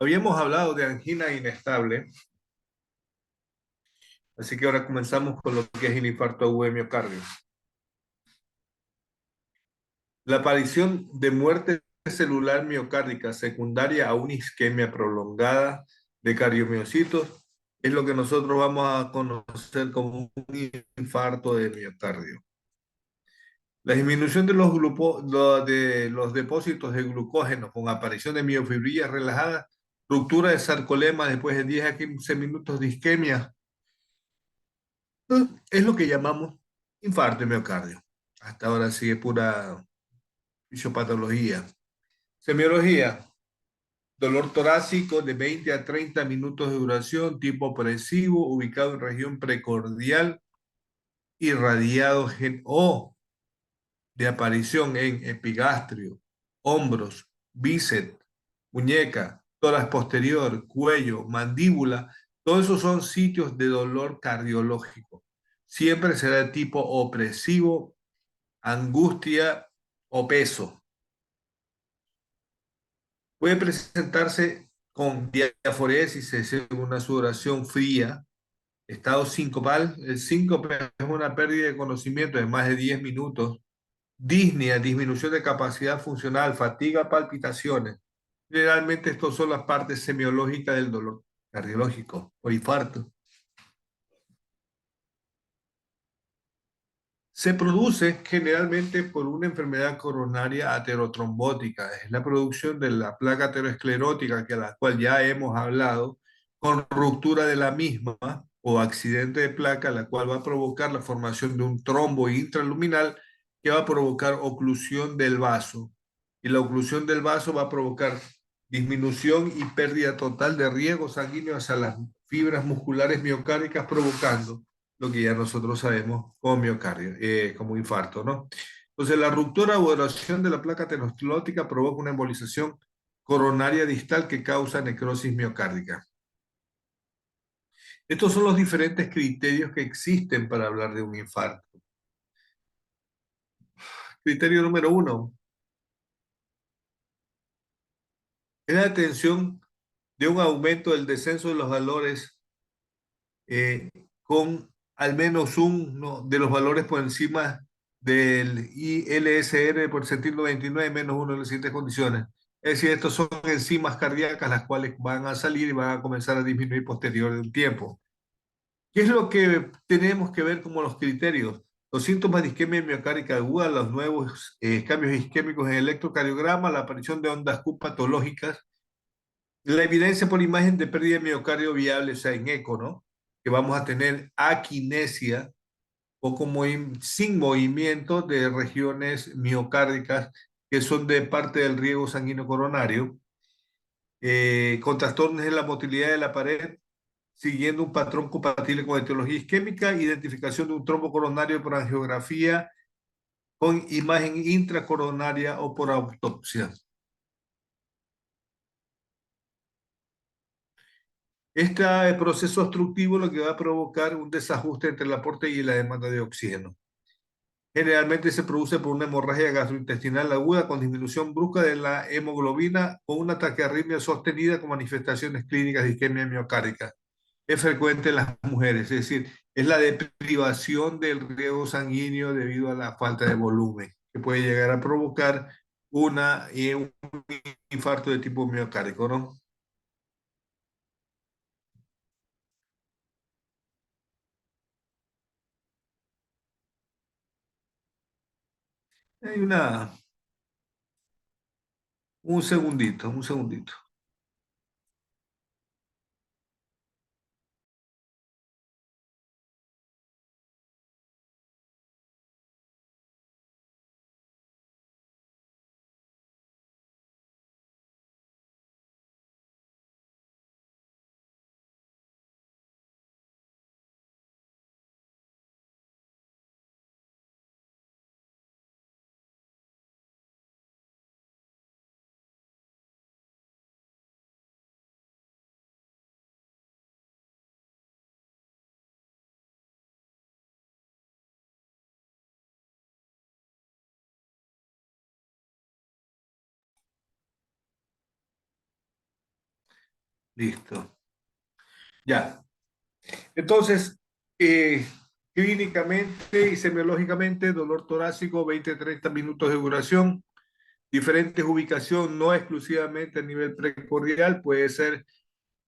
Habíamos hablado de angina inestable, así que ahora comenzamos con lo que es el infarto agudo de miocardio. La aparición de muerte celular miocárdica secundaria a una isquemia prolongada de cardiomiocitos es lo que nosotros vamos a conocer como un infarto de miocardio. La disminución de de los depósitos de glucógeno con aparición de miofibrillas relajadas, ruptura de sarcolema después de 10 a 15 minutos de isquemia, es lo que llamamos infarto de miocardio. Hasta ahora sí es pura fisiopatología. Semiología, dolor torácico de 20 a 30 minutos de duración, tipo opresivo, ubicado en región precordial, irradiado o de aparición en epigastrio, hombros, bíceps, muñeca, tórax posterior, cuello, mandíbula. Todos esos son sitios de dolor cardiológico. Siempre será de tipo opresivo, angustia o peso. Puede presentarse con diaforesis, es decir, una sudoración fría, estado sincopal. El síncope es una pérdida de conocimiento de más de 10 minutos. Disnea, disminución de capacidad funcional, fatiga, palpitaciones. Generalmente estos son las partes semiológicas del dolor cardiológico o infarto. Se produce generalmente por una enfermedad coronaria aterotrombótica. Es la producción de la placa aterosclerótica, que a la cual ya hemos hablado, con ruptura de la misma o accidente de placa, la cual va a provocar la formación de un trombo intraluminal que va a provocar oclusión del vaso. Y la oclusión del vaso va a provocar disminución y pérdida total de riego sanguíneo hacia las fibras musculares miocárdicas, provocando lo que ya nosotros sabemos como miocardio, como infarto, ¿no? Entonces, la ruptura o erosión de la placa aterosclerótica provoca una embolización coronaria distal que causa necrosis miocárdica. Estos son los diferentes criterios que existen para hablar de un infarto. Criterio número uno, es la detención de un aumento del descenso de los valores con al menos uno de los valores por encima del ILSR por centímetro 29 menos uno en las siguientes condiciones. Es decir, estos son enzimas cardíacas las cuales van a salir y van a comenzar a disminuir posterior del tiempo. ¿Qué es lo que tenemos que ver como los criterios? Los síntomas de isquemia miocárdica aguda, los nuevos cambios isquémicos en el electrocardiograma, la aparición de ondas Q patológicas, la evidencia por imagen de pérdida de miocardio viable, o sea, en eco, ¿no? Que vamos a tener aquinesia o como sin movimiento de regiones miocárdicas que son de parte del riego sanguíneo coronario, con trastornos en la motilidad de la pared, siguiendo un patrón compatible con etiología isquémica, identificación de un trombo coronario por angiografía con imagen intracoronaria o por autopsia. Este proceso obstructivo lo que va a provocar un desajuste entre el aporte y la demanda de oxígeno. Generalmente se produce por una hemorragia gastrointestinal aguda con disminución brusca de la hemoglobina o una taquiarritmia sostenida con manifestaciones clínicas de isquemia miocárdica. Es frecuente en las mujeres, es decir, es la deprivación del riego sanguíneo debido a la falta de volumen, que puede llegar a provocar un infarto de tipo miocárdico, ¿no? Hay un segundito. Listo. Ya. Entonces, eh, clínicamente y semiológicamente, dolor torácico, 20-30 minutos de duración, diferentes ubicación, no exclusivamente a nivel precordial, puede ser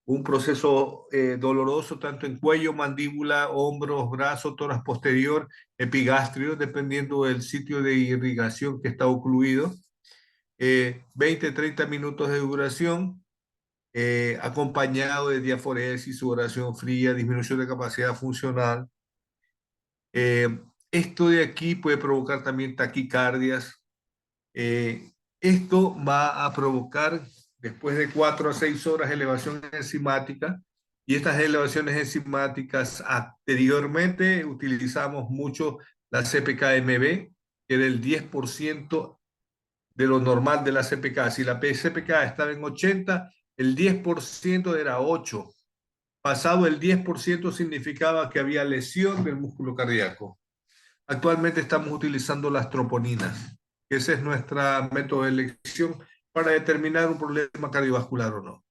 un proceso doloroso tanto en cuello, mandíbula, hombros, brazos, tórax posterior, epigastrio, dependiendo del sitio de irrigación que está ocluido. 20-30 minutos de duración, acompañado de diaforesis, sudoración fría, disminución de capacidad funcional. Eh, Esto de aquí puede provocar también taquicardias. Eh, Esto va a provocar, después de 4 a 6 horas, elevación enzimática. Y estas elevaciones enzimáticas, anteriormente utilizamos mucho la CPK-MB, que era el 10% de lo normal de la CPK. Si la CPK estaba en 80, el 10% era 8. Pasado el 10% significaba que había lesión del músculo cardíaco. Actualmente estamos utilizando las troponinas. Ese es nuestro método de elección para determinar un problema cardiovascular o no.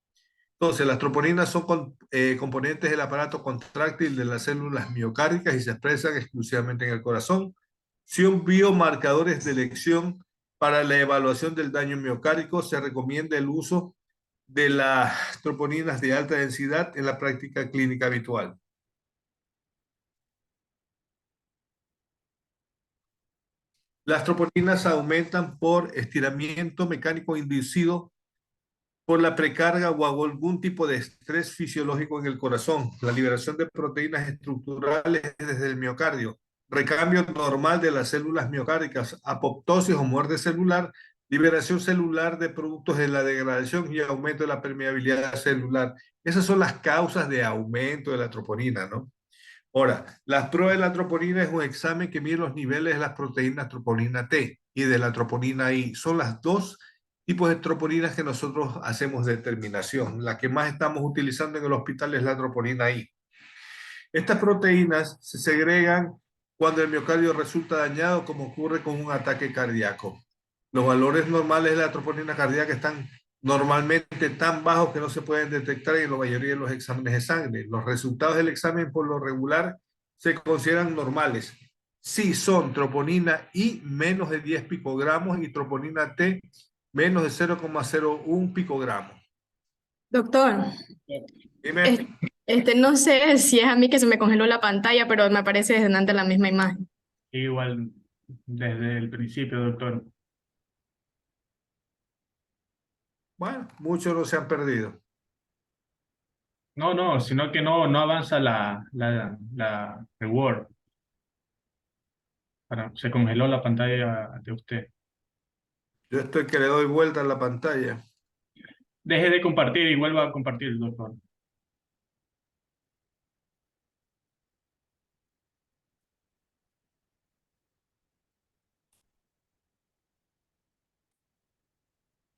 Entonces, las troponinas son componentes del aparato contráctil de las células miocárdicas y se expresan exclusivamente en el corazón. Son biomarcadores de elección para la evaluación del daño miocárdico. Se recomienda el uso de las troponinas de alta densidad en la práctica clínica habitual. Las troponinas aumentan por estiramiento mecánico inducido por la precarga o algún tipo de estrés fisiológico en el corazón, la liberación de proteínas estructurales desde el miocardio, recambio normal de las células miocárdicas, apoptosis o muerte celular, liberación celular de productos de la degradación y aumento de la permeabilidad celular. Esas son las causas de aumento de la troponina, ¿no? Ahora, las pruebas de la troponina es un examen que mide los niveles de las proteínas troponina T y de la troponina I. Son las dos tipos de troponinas que nosotros hacemos determinación. La que más estamos utilizando en el hospital es la troponina I. Estas proteínas se segregan cuando el miocardio resulta dañado, como ocurre con un ataque cardíaco. Los valores normales de la troponina cardíaca están normalmente tan bajos que no se pueden detectar en la mayoría de los exámenes de sangre. Los resultados del examen por lo regular se consideran normales. Si son troponina I menos de 10 picogramos y troponina T menos de 0,01 picogramos. Doctor, Dime. es- no sé si es a mí que se me congeló la pantalla, pero me aparece desde antes la misma imagen. Igual desde el principio, doctor. Bueno, muchos no se han perdido. No, no, sino que no avanza el Word. Se congeló la pantalla de usted. Yo estoy que le doy vuelta a la pantalla. Deje de compartir y vuelva a compartir, doctor.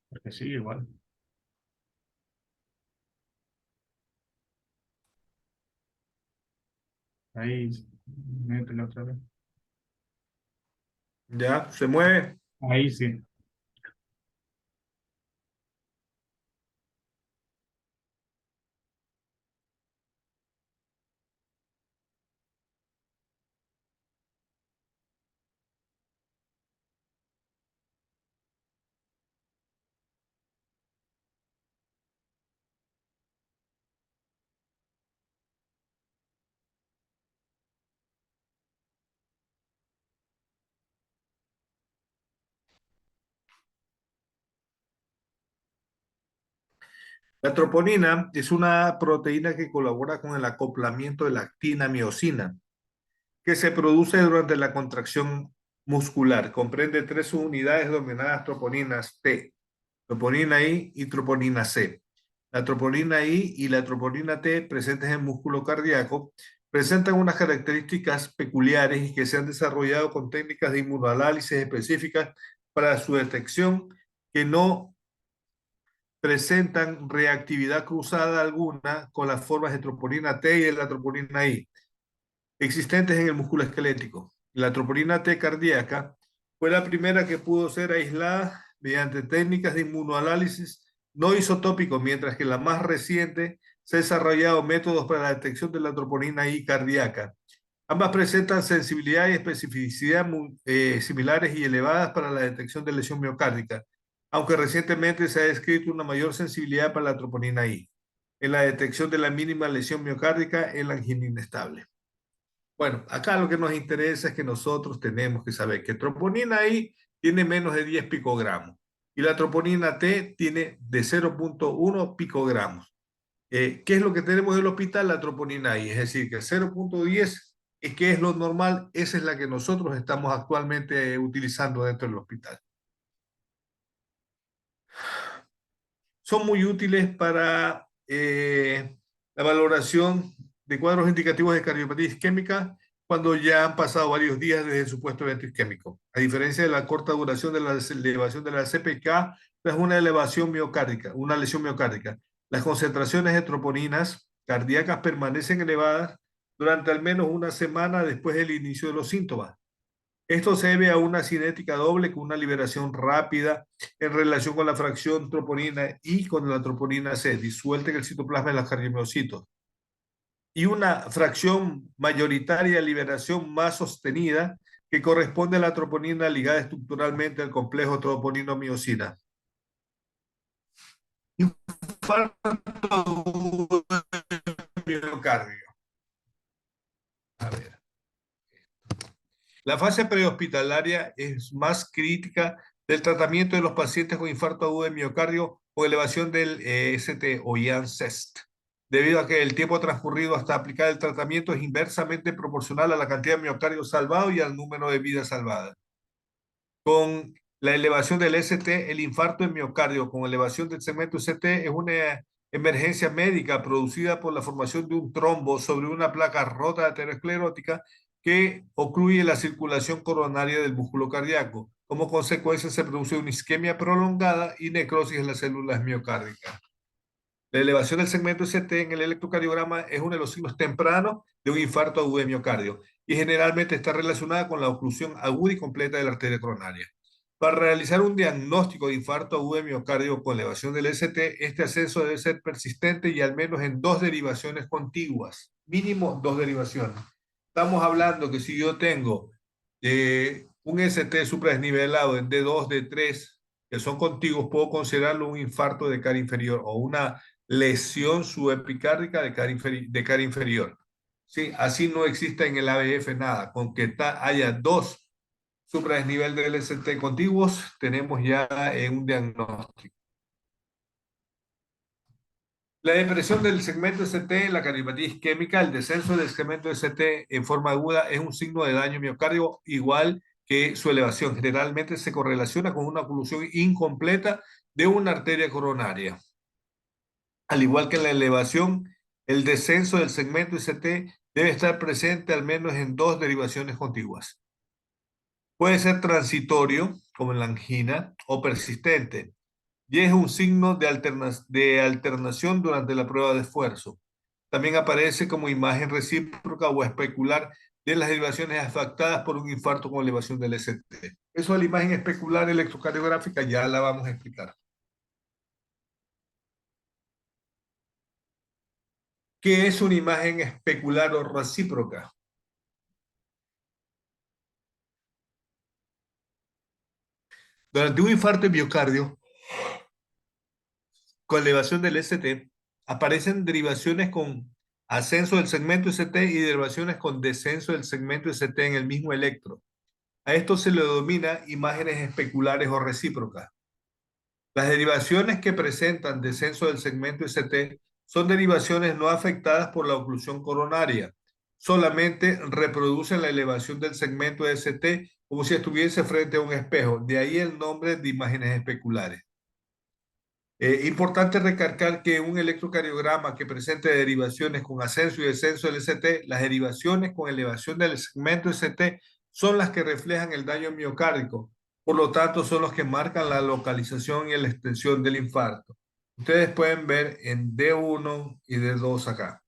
Porque sí, igual. Ahí, métele otra vez. Ya, se mueve. Ahí sí. La troponina es una proteína que colabora con el acoplamiento de la actina-miosina, que se produce durante la contracción muscular. Comprende tres unidades denominadas troponinas T, troponina I y troponina C. La troponina I y la troponina T presentes en el músculo cardíaco presentan unas características peculiares y que se han desarrollado con técnicas de inmunoanálisis específicas para su detección que no presentan reactividad cruzada alguna con las formas de troponina T y de la troponina I existentes en el músculo esquelético. La troponina T cardíaca fue la primera que pudo ser aislada mediante técnicas de inmunoanálisis no isotópico, mientras que la más reciente se ha desarrollado métodos para la detección de la troponina I cardíaca. Ambas presentan sensibilidad y especificidad similares y elevadas para la detección de lesión miocárdica, aunque recientemente se ha descrito una mayor sensibilidad para la troponina I en la detección de la mínima lesión miocárdica en la angina inestable. Bueno, acá lo que nos interesa es que nosotros tenemos que saber que troponina I tiene menos de 10 picogramos y la troponina T tiene de 0,1 picogramos. ¿Qué es lo que tenemos del hospital? La troponina I, es decir, que 0,10 es que es lo normal, esa es la que nosotros estamos actualmente utilizando dentro del hospital. Son muy útiles para la valoración de cuadros indicativos de cardiopatía isquémica cuando ya han pasado varios días desde el supuesto evento isquémico. A diferencia de la corta duración de la elevación de la CPK, es una elevación miocárdica, una lesión miocárdica. Las concentraciones de troponinas cardíacas permanecen elevadas durante al menos una semana después del inicio de los síntomas. Esto se debe a una cinética doble con una liberación rápida en relación con la fracción troponina y con la troponina C, disuelta en el citoplasma de los cardiomiocitos, y una fracción mayoritaria de liberación más sostenida que corresponde a la troponina ligada estructuralmente al complejo troponino-miocina. Infarto miocardio. A ver. La fase prehospitalaria es más crítica del tratamiento de los pacientes con infarto agudo de miocardio o elevación del ST o IAN-CEST, debido a que el tiempo transcurrido hasta aplicar el tratamiento es inversamente proporcional a la cantidad de miocardio salvado y al número de vidas salvadas. Con la elevación del ST, el infarto de miocardio con elevación del segmento ST es una emergencia médica producida por la formación de un trombo sobre una placa rota aterosclerótica que ocluye la circulación coronaria del músculo cardíaco. Como consecuencia se produce una isquemia prolongada y necrosis en las células miocárdicas. La elevación del segmento ST en el electrocardiograma es uno de los signos tempranos de un infarto agudo de miocardio y generalmente está relacionada con la oclusión aguda y completa de la arteria coronaria. Para realizar un diagnóstico de infarto agudo de miocardio con elevación del ST, este ascenso debe ser persistente y al menos en 2 derivaciones contiguas, mínimo 2 derivaciones. Estamos hablando que si yo tengo un ST supradesnivelado en D2, D3, que son contiguos, puedo considerarlo un infarto de cara inferior o una lesión subepicárdica de cara inferior. ¿Sí? Así no existe en el ABF nada. Con que haya 2 supradesnivel del ST contiguos, tenemos ya un diagnóstico. La depresión del segmento ST, la cardiopatía isquémica, el descenso del segmento ST en forma aguda es un signo de daño miocardio igual que su elevación. Generalmente se correlaciona con una oclusión incompleta de una arteria coronaria. Al igual que en la elevación, el descenso del segmento ST debe estar presente al menos en 2 derivaciones contiguas. Puede ser transitorio, como en la angina, o persistente, y es un signo de alternación durante la prueba de esfuerzo. También aparece como imagen recíproca o especular de las derivaciones afectadas por un infarto con elevación del ST. Eso de la imagen especular electrocardiográfica ya la vamos a explicar. ¿Qué es una imagen especular o recíproca? Durante un infarto de miocardio con elevación del ST, aparecen derivaciones con ascenso del segmento ST y derivaciones con descenso del segmento ST en el mismo electro. A esto se le denomina imágenes especulares o recíprocas. Las derivaciones que presentan descenso del segmento ST son derivaciones no afectadas por la oclusión coronaria. Solamente reproducen la elevación del segmento ST como si estuviese frente a un espejo. De ahí el nombre de imágenes especulares. Importante recalcar que un electrocardiograma que presente derivaciones con ascenso y descenso del ST, las derivaciones con elevación del segmento ST son las que reflejan el daño miocárdico. Por lo tanto, son los que marcan la localización y la extensión del infarto. Ustedes pueden ver en D1 y D2 acá.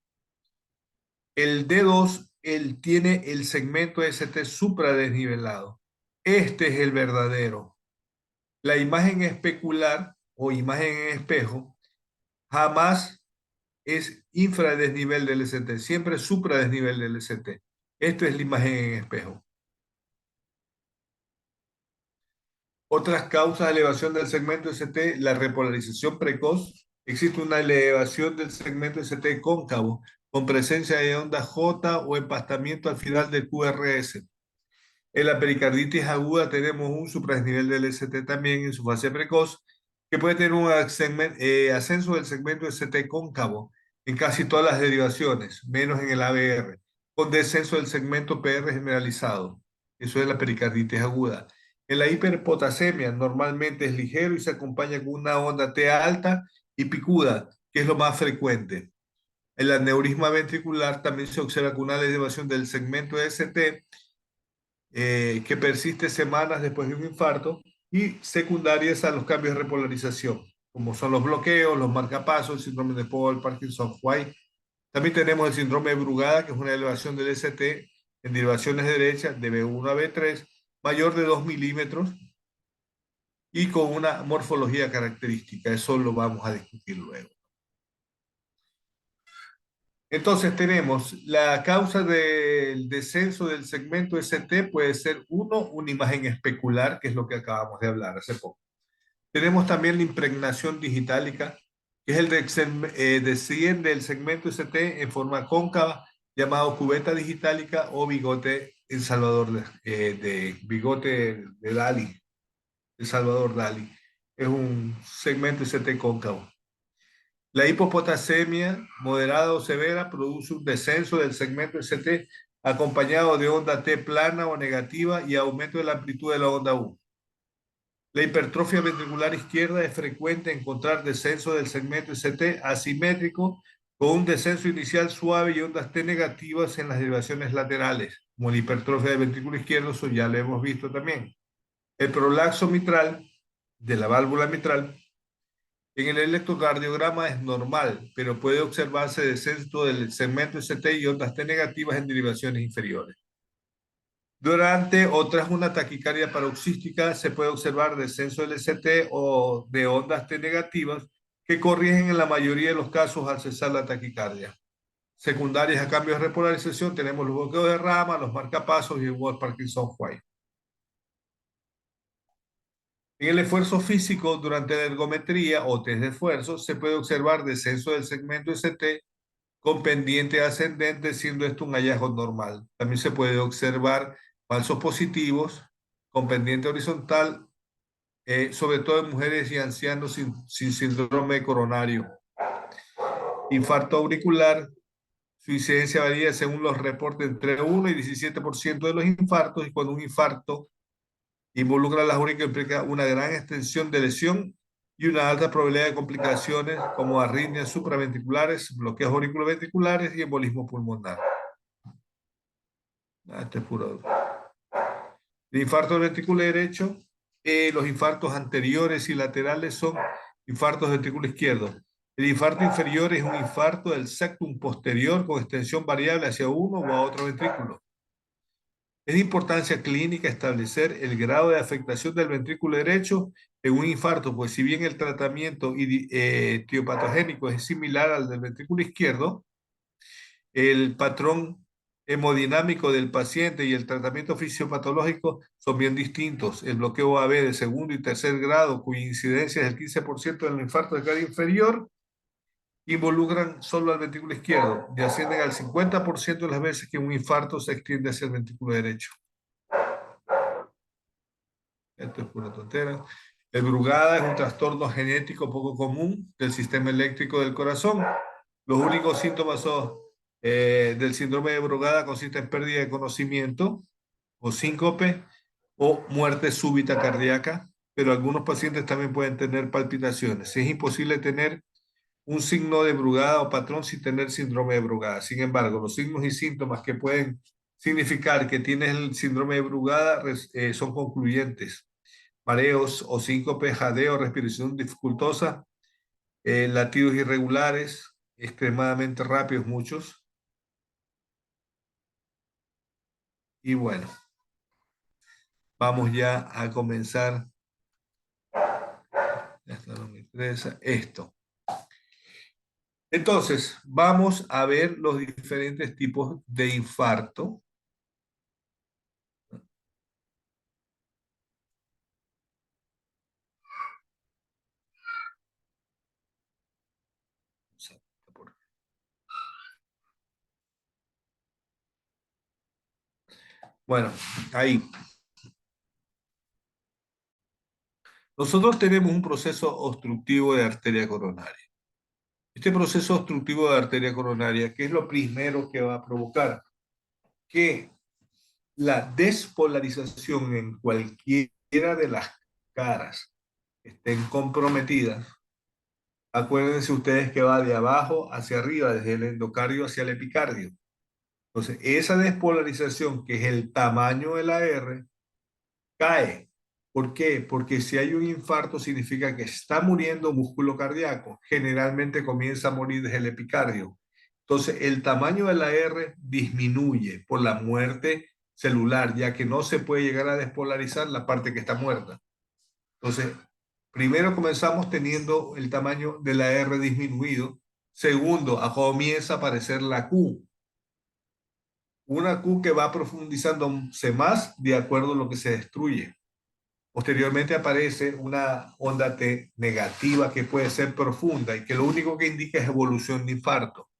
El D2, él tiene el segmento ST supradesnivelado. Este es el verdadero. La imagen especular o imagen en espejo, jamás es infradesnivel del ST, siempre es supradesnivel del ST. Esto es la imagen en espejo. Otras causas de elevación del segmento ST, la repolarización precoz. Existe una elevación del segmento ST cóncavo con presencia de onda J o empastamiento al final del QRS. En la pericarditis aguda tenemos un supradesnivel del ST también en su fase precoz, que puede tener un ascenso del segmento ST cóncavo en casi todas las derivaciones, menos en el ABR, con descenso del segmento PR generalizado. Eso es la pericarditis aguda. En la hiperpotasemia normalmente es ligero y se acompaña con una onda T alta y picuda, que es lo más frecuente. En el aneurisma ventricular también se observa con una elevación del segmento ST que persiste semanas después de un infarto y secundarias a los cambios de repolarización, como son los bloqueos, los marcapasos, el síndrome de Paul, Parkinson-White. También tenemos el síndrome de Brugada, que es una elevación del ST en derivaciones derechas de B1 a B3 mayor de 2 milímetros y con una morfología característica. Eso lo vamos a discutir luego. Entonces tenemos la causa del descenso del segmento ST puede ser una imagen especular, que es lo que acabamos de hablar hace poco. Tenemos también la impregnación digitálica, que es el desciende del segmento ST en forma cóncava, llamado cubeta digitálica o bigote en Salvador de bigote de Dalí, El Salvador Dalí. Es un segmento ST cóncavo. La hipopotasemia moderada o severa produce un descenso del segmento ST acompañado de onda T plana o negativa y aumento de la amplitud de la onda U. La hipertrofia ventricular izquierda es frecuente encontrar descenso del segmento ST asimétrico con un descenso inicial suave y ondas T negativas en las derivaciones laterales, como la hipertrofia del ventrículo izquierdo, eso ya lo hemos visto también. El prolaxo mitral de la válvula mitral en el electrocardiograma es normal, pero puede observarse descenso del segmento ST y ondas T negativas en derivaciones inferiores. Durante o tras una taquicardia paroxística se puede observar descenso del ST o de ondas T negativas que corrigen en la mayoría de los casos al cesar la taquicardia. Secundarias a cambios de repolarización tenemos los bloqueos de rama, los marcapasos y el Ward-Parkinson-White. En el esfuerzo físico durante la ergometría o test de esfuerzo se puede observar descenso del segmento ST con pendiente ascendente, siendo esto un hallazgo normal. También se puede observar falsos positivos con pendiente horizontal, sobre todo en mujeres y ancianos sin síndrome coronario. Infarto auricular, su incidencia varía según los reportes entre 1 y 17% de los infartos, y cuando un infarto involucra las únicas implica una gran extensión de lesión y una alta probabilidad de complicaciones como arritmias supraventriculares, bloqueos auriculoventriculares y embolismo pulmonar. Este es puro. El infarto del ventrículo derecho, los infartos anteriores y laterales son infartos del ventrículo izquierdo. El infarto inferior es un infarto del septum posterior con extensión variable hacia uno o a otro ventrículo. Es de importancia clínica establecer el grado de afectación del ventrículo derecho en un infarto, pues si bien el tratamiento etiopatogénico es similar al del ventrículo izquierdo, el patrón hemodinámico del paciente y el tratamiento fisiopatológico son bien distintos. El bloqueo AB de segundo y tercer grado, cuya incidencia es el 15% del infarto de cardio inferior, involucran solo al ventrículo izquierdo y ascienden al 50% de las veces que un infarto se extiende hacia el ventrículo derecho. Esto es pura tontera. El Brugada es un trastorno genético poco común del sistema eléctrico del corazón. Los únicos síntomas del síndrome de Brugada consisten en pérdida de conocimiento o síncope o muerte súbita cardíaca, pero algunos pacientes también pueden tener palpitaciones. Es imposible tener un signo de Brugada o patrón sin tener síndrome de Brugada. Sin embargo, los signos y síntomas que pueden significar que tienes el síndrome de Brugada son concluyentes: mareos o síncope, jadeo, respiración dificultosa, latidos irregulares, extremadamente rápidos muchos. Y bueno, vamos ya a comenzar. Ya está, no, interesa esto. Entonces, vamos a ver los diferentes tipos de infarto. Bueno, ahí. Nosotros tenemos un proceso obstructivo de arteria coronaria. Este proceso obstructivo de arteria coronaria, ¿qué es lo primero que va a provocar? Que la despolarización en cualquiera de las caras que estén comprometidas, acuérdense ustedes que va de abajo hacia arriba, desde el endocardio hacia el epicardio. Entonces, esa despolarización, que es el tamaño de la R, cae. ¿Por qué? Porque si hay un infarto significa que está muriendo músculo cardíaco. Generalmente comienza a morir desde el epicardio. Entonces, el tamaño de la R disminuye por la muerte celular, ya que no se puede llegar a despolarizar la parte que está muerta. Entonces, primero comenzamos teniendo el tamaño de la R disminuido. Segundo, comienza a aparecer la Q. Una Q que va profundizándose más de acuerdo a lo que se destruye. Posteriormente aparece una onda T negativa que puede ser profunda y que lo único que indica es evolución de infarto.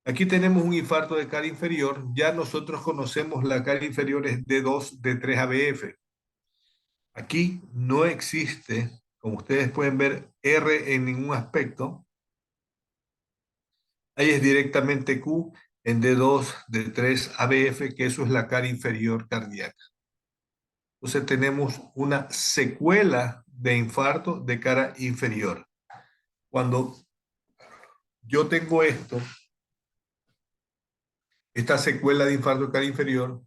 Aquí tenemos un infarto de cara inferior. Ya nosotros conocemos la cara inferior es D2, D3 ABF. Aquí no existe, como ustedes pueden ver, R en ningún aspecto. Ahí es directamente Q en D2, D3 ABF, que eso es la cara inferior cardíaca. Entonces tenemos una secuela de infarto de cara inferior. Cuando yo tengo esta secuela de infarto de cara inferior,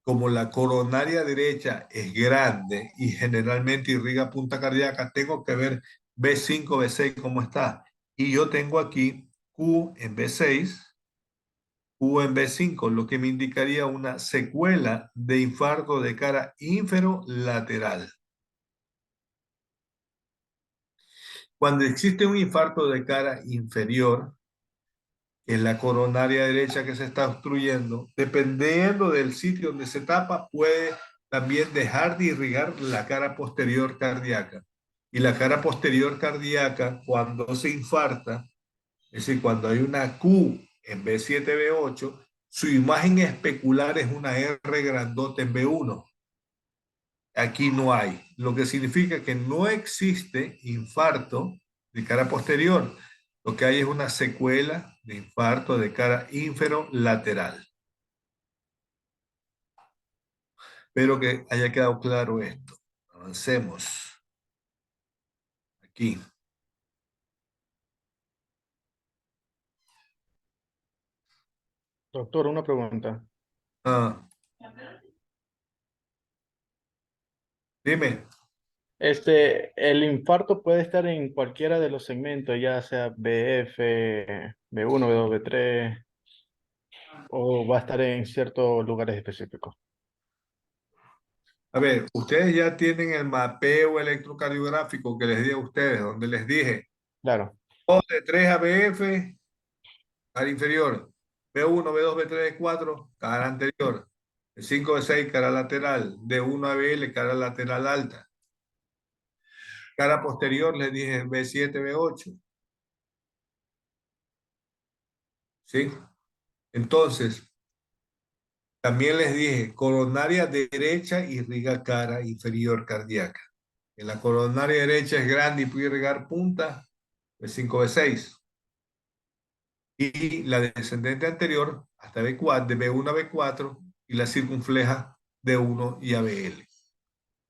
como la coronaria derecha es grande y generalmente irriga punta cardíaca, tengo que ver B5, B6 cómo está. Y yo tengo aquí Q en B6, Q en B5, lo que me indicaría una secuela de infarto de cara inferolateral. Cuando existe un infarto de cara inferior, que es la coronaria derecha que se está obstruyendo, dependiendo del sitio donde se tapa, puede también dejar de irrigar la cara posterior cardíaca. Y la cara posterior cardíaca, cuando se infarta, es decir, cuando hay una Q en B7, B8, su imagen especular es una R grandota en B1. Aquí no hay, lo que significa que no existe infarto de cara posterior. Lo que hay es una secuela de infarto de cara inferolateral. Espero que haya quedado claro esto. Avancemos. Aquí. Doctor, una pregunta. Ah, dime. El infarto puede estar en cualquiera de los segmentos, ya sea BF, B1, B2, B3, o va a estar en ciertos lugares específicos. A ver, ustedes ya tienen el mapeo electrocardiográfico que les di a ustedes, donde les dije, Claro, O de 3 ABF, cara inferior. B1, B2, B3, B4, cara anterior. B5, B6, cara lateral. D1 ABL, cara lateral alta. Cara posterior, les dije B7, B8. ¿Sí? Entonces, también les dije, coronaria derecha irriga cara inferior cardíaca. En la coronaria derecha es grande y puede irrigar punta, B5, B6. Y la descendente anterior, hasta B4, de B1 a B4, y la circunfleja D1 y ABL.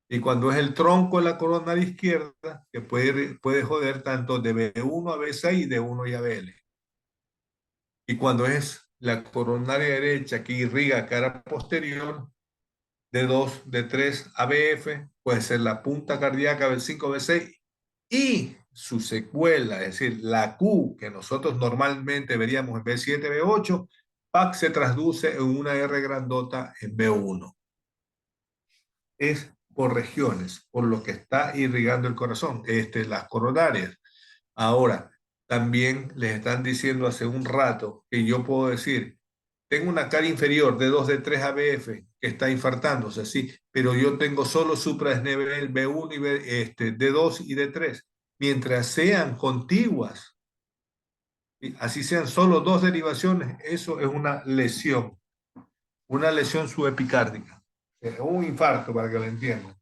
Y cuando es el tronco de la coronaria izquierda, que puede joder tanto de B1 a B6 y de 1 y ABL. Y cuando es la coronaria derecha que irriga cara posterior, D2, D3, ABF, puede ser la punta cardíaca B5, B6 y su secuela, es decir, la Q que nosotros normalmente veríamos en B7, B8, PAC se traduce en una R grandota en B1. Es por regiones, por lo que está irrigando el corazón, las coronarias. Ahora, también les están diciendo hace un rato que yo puedo decir, tengo una cara inferior de 2 de 3 ABF que está infartándose, sí, pero yo tengo solo supraesnivel B1 y D2 y D3. Mientras sean contiguas, y así sean solo dos derivaciones, eso es una lesión subepicárdica, un infarto para que lo entiendan.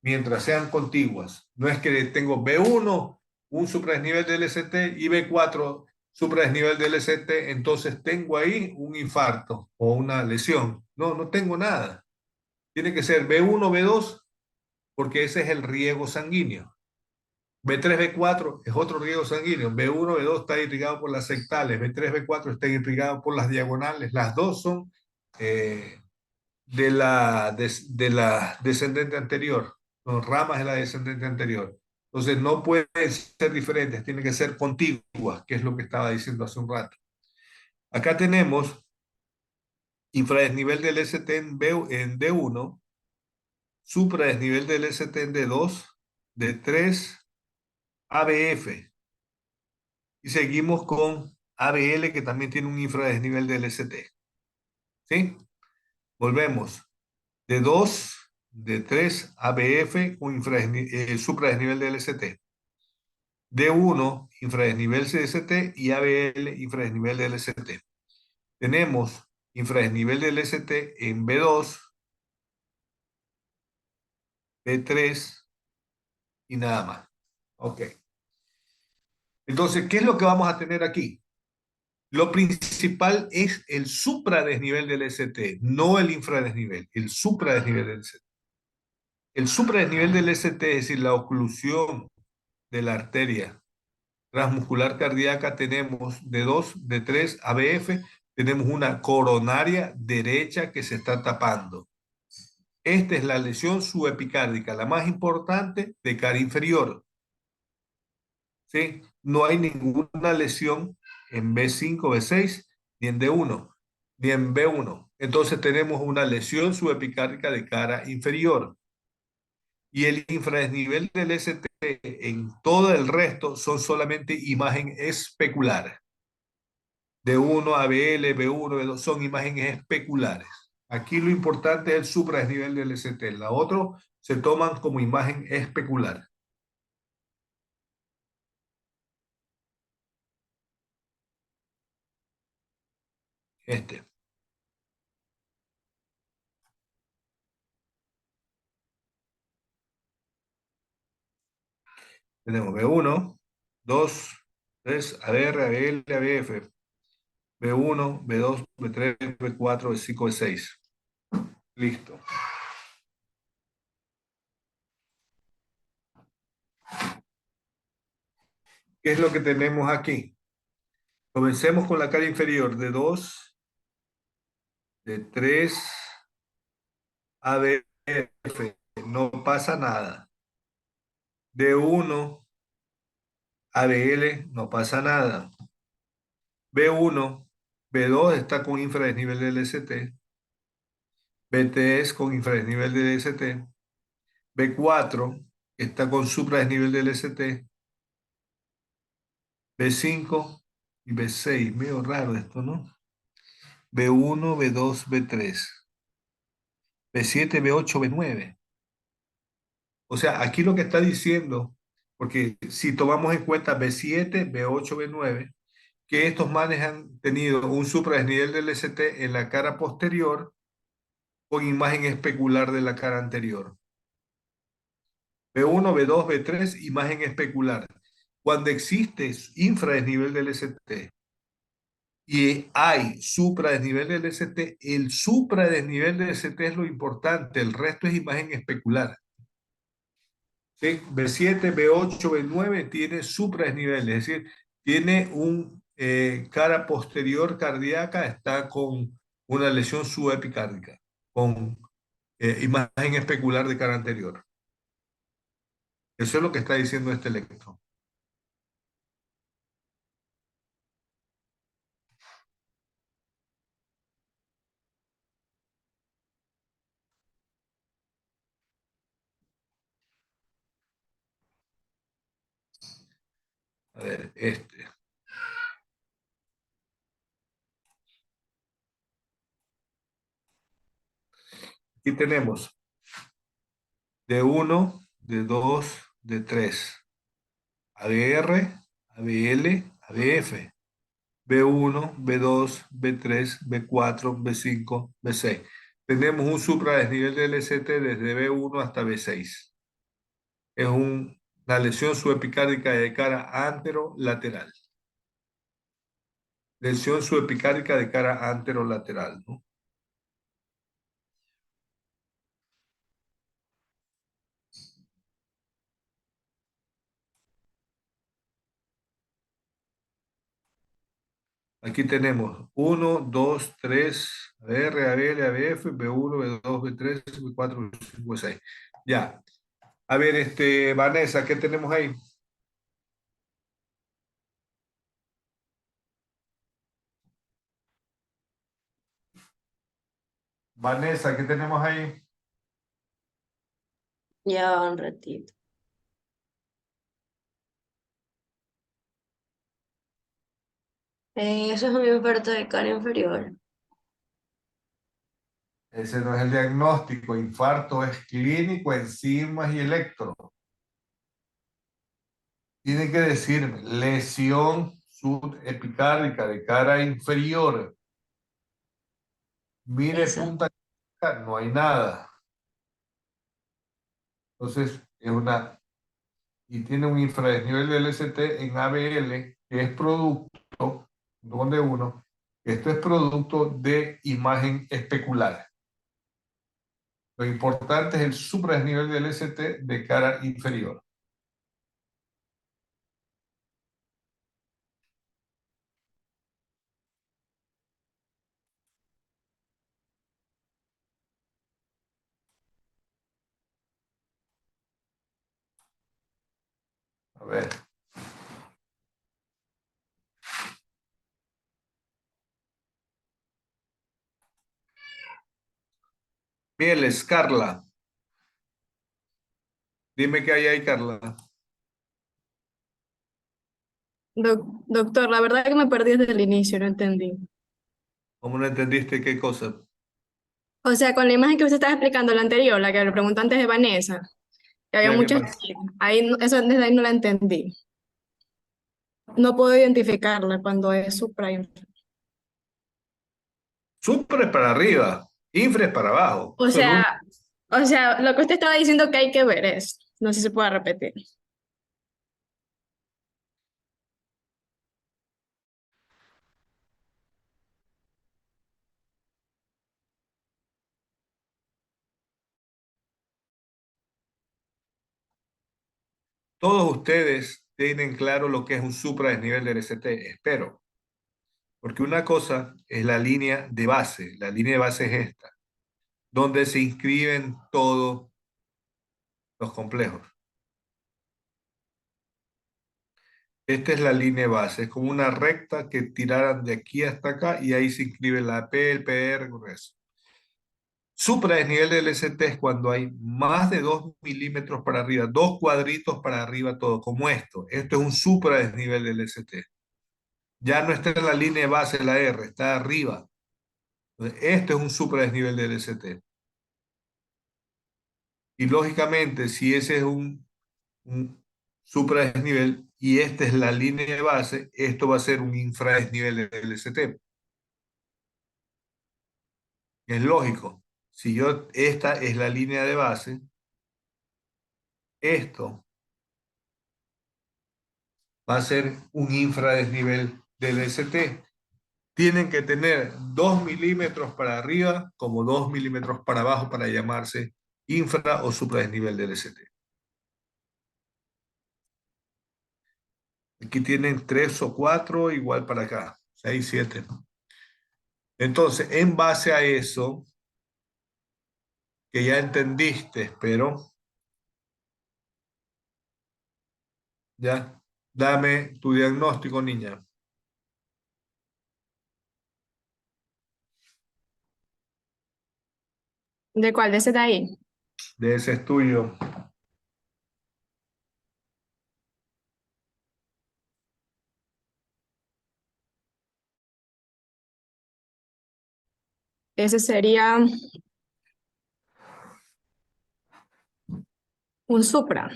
Mientras sean contiguas. No es que tengo B1, un supradesnivel del ST y B4, supradesnivel del ST, entonces tengo ahí un infarto o una lesión. No, no tengo nada. Tiene que ser B1, B2, porque ese es el riego sanguíneo. B3, B4 es otro riego sanguíneo. B1, B2 está irrigado por las sectales. B3, B4 está irrigado por las diagonales. Las dos son eh, de la descendente anterior, son ramas de la descendente anterior. Entonces no pueden ser diferentes, tienen que ser contiguas, que es lo que estaba diciendo hace un rato. Acá tenemos infradesnivel del ST en D1, supradesnivel del ST en D2, D3, ABF. Y seguimos con ABL, que también tiene un infradesnivel del ST. ¿Sí? Volvemos. De 2, de 3 ABF con supradesnivel del ST. D1, infradesnivel CST y ABL, infradesnivel del ST. Tenemos infradesnivel del ST en B2, B3 y nada más. Ok. Entonces, ¿qué es lo que vamos a tener aquí? Lo principal es el supradesnivel del ST, no el infradesnivel, el supradesnivel del ST. El supradesnivel del ST, es decir, la oclusión de la arteria transmuscular cardíaca, tenemos de 2, de 3 ABF, tenemos una coronaria derecha que se está tapando. Esta es la lesión subepicárdica, la más importante de cara inferior. ¿Sí? No hay ninguna lesión en B5, B6, ni en D1, ni en B1. Entonces tenemos una lesión subepicárdica de cara inferior. Y el infradesnivel del ST en todo el resto son solamente imagen especular. D1, ABL, B1, B2 son imágenes especulares. Aquí lo importante es el supradesnivel del ST. La otra se toman como imagen especular. Este. Tenemos B1, 2, 3, ABR, ABL, ABF. B1, B2, B3, B4, B5, B6. Listo. ¿Qué es lo que tenemos aquí? Comencemos con la cara inferior de 2, de 3, ABF. No pasa nada. De 1, ABL, no pasa nada. B1, B2 está con infradesnivel del ST, B3 con infradesnivel del ST, B4 está con supradesnivel del ST, B5 y B6, medio raro esto, ¿no? B1, B2, B3, B7, B8, B9. O sea, aquí lo que está diciendo, porque si tomamos en cuenta B7, B8, B9, que estos manes han tenido un supradesnivel del ST en la cara posterior con imagen especular de la cara anterior. B1, B2, B3, imagen especular. Cuando existe infradesnivel del ST y hay supradesnivel del ST, el supradesnivel del ST es lo importante, el resto es imagen especular. ¿Sí? B7, B8, B9 tiene supradesnivel, es decir, tiene un cara posterior cardíaca, está con una lesión subepicárdica, con imagen especular de cara anterior. Eso es lo que está diciendo este electro. A ver, este. Aquí tenemos d uno, d dos, d tres, ABR, ABL, ABF, B1, B2, B3, B4, B5, B6. Tenemos un supradesnivel del LCT desde B1 hasta B6. Es una lesión subepicárdica de cara anterolateral. Lesión subepicárdica de cara anterolateral, ¿no? Aquí tenemos 1, 2, 3, AR, ABL, ABF, B1, B2, B3, B4, B5, B6. Ya. A ver, Vanessa, ¿qué tenemos ahí? Vanessa, ¿qué tenemos ahí? Ya va un ratito. Eso es un infarto de cara inferior. Ese no es el diagnóstico. Infarto es clínico, enzimas y electro. Tiene que decirme lesión subepicárdica de cara inferior. Mire Esa. punta, no hay nada. Entonces, es una, y tiene un infradesnivel del LST en ABL, que es producto, donde uno, esto es producto de imagen especular. Lo importante es el supradesnivel del LST de cara inferior. A ver. Mieles, Carla. Dime qué hay ahí, Carla. Doctor, la verdad que me perdí desde el inicio, no entendí. ¿Cómo no entendiste qué cosa? O sea, con la imagen que usted estaba explicando, la anterior, la que le preguntó antes de Vanessa, que había Ya, ¿qué muchas, pasa? ahí, eso desde ahí no la entendí. No puedo identificarla cuando es supra. Supra es para arriba, infra es para abajo. O Eso es lo sea, único. o sea, lo que usted estaba diciendo que hay que ver es, no sé si se puede repetir. Todos ustedes tienen claro lo que es un supra desnivel del ST, espero. Porque una cosa es la línea de base. La línea de base es esta, donde se inscriben todos los complejos. Esta es la línea de base, es como una recta que tiraran de aquí hasta acá y ahí se inscribe la P, el PR, con eso. Supradesnivel del ST es cuando hay más de 2 milímetros para arriba, 2 cuadritos para arriba, todo, como esto. Esto es un supradesnivel del ST. Ya no está en la línea de base la R, está arriba. Entonces, esto es un supradesnivel del ST. Y lógicamente, si ese es un supradesnivel y esta es la línea de base, esto va a ser un infradesnivel del ST. Es lógico. Si esta es la línea de base, esto va a ser un infradesnivel del ST. Tienen que tener 2 milímetros para arriba como 2 milímetros para abajo para llamarse infra o supradesnivel del ST. Aquí tienen 3 o 4, igual para acá, 6, 7. Entonces, en base a eso, que ya entendiste, espero, ya, dame tu diagnóstico, niña, ¿De cuál? ¿De ese de ahí? de ese estudio. Ese sería un supra.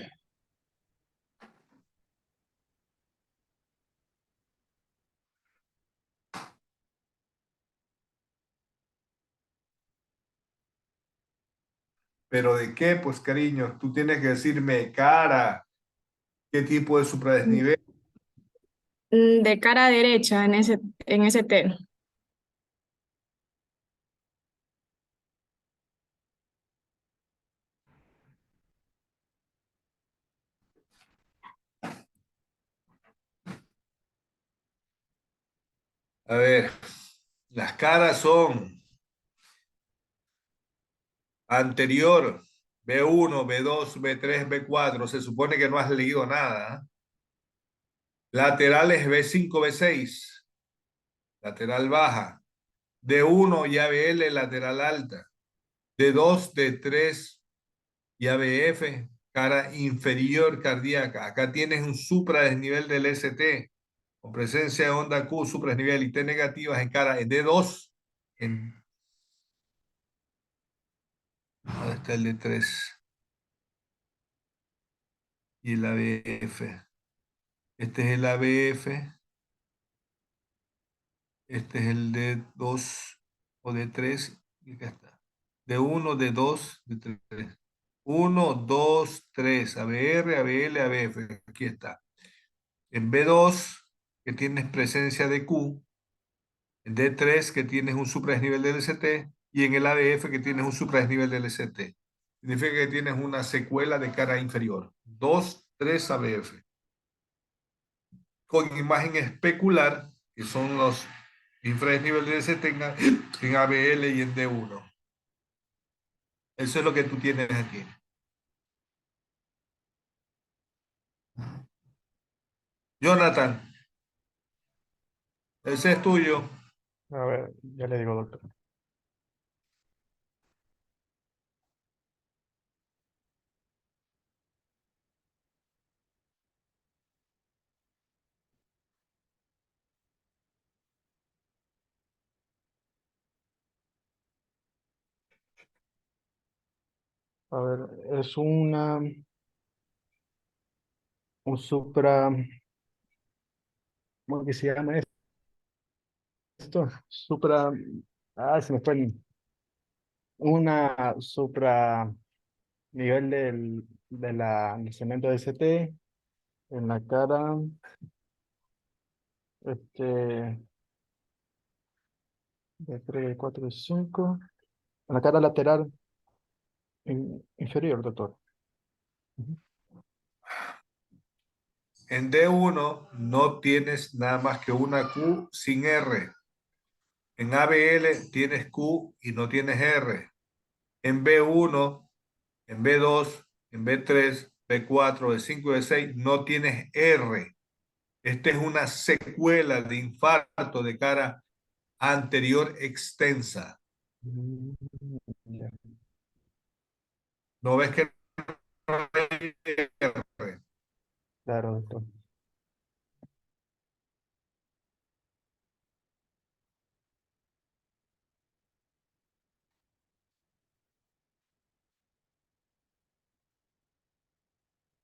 ¿Pero de qué? Pues cariño, tú tienes que decirme cara, qué tipo de supradesnivel. De cara derecha en ese T. A ver, las caras son anterior, B1, B2, B3, B4. Se supone que no has leído nada. ¿Eh? Laterales B5, B6, lateral baja. D1 y ABL, lateral alta. D2, D3 y ABF, cara inferior cardíaca. Acá tienes un supradesnivel del ST, con presencia de onda Q, supradesnivel y T negativas en cara en D2. ¿Dónde está el D3? Y el ABF. Este es el ABF. Este es el D2 o D3. Y acá está. D1, D2, D3. 1, 2, 3. ABR, ABL, ABF. Aquí está. En B2, que tienes presencia de Q. En D3, que tienes un supradesnivel del ST. Y en el ABF, que tienes un supradesnivel del ST. Significa que tienes una secuela de cara inferior. 2, 3 ABF. Con imagen especular, que son los infradesniveles de ST en ABL y en D1. Eso es lo que tú tienes aquí. Jonathan, ese es tuyo. A ver, ya le digo, doctor. A ver, es un supra, ¿cómo que se llama esto? Supra, se me fue una supra nivel del cemento de ST en la cara, este, de 3, 4, 5, en la cara lateral inferior, doctor. Ujú. En D1 no tienes nada más que una Q sin R. En ABL tienes Q y no tienes R. En B1, en B2, en B3, B4, B5 y B6 no tienes R. Esta es una secuela de infarto de cara anterior extensa. Mm, ya, ¿No ves que no hay R? claro, doctor.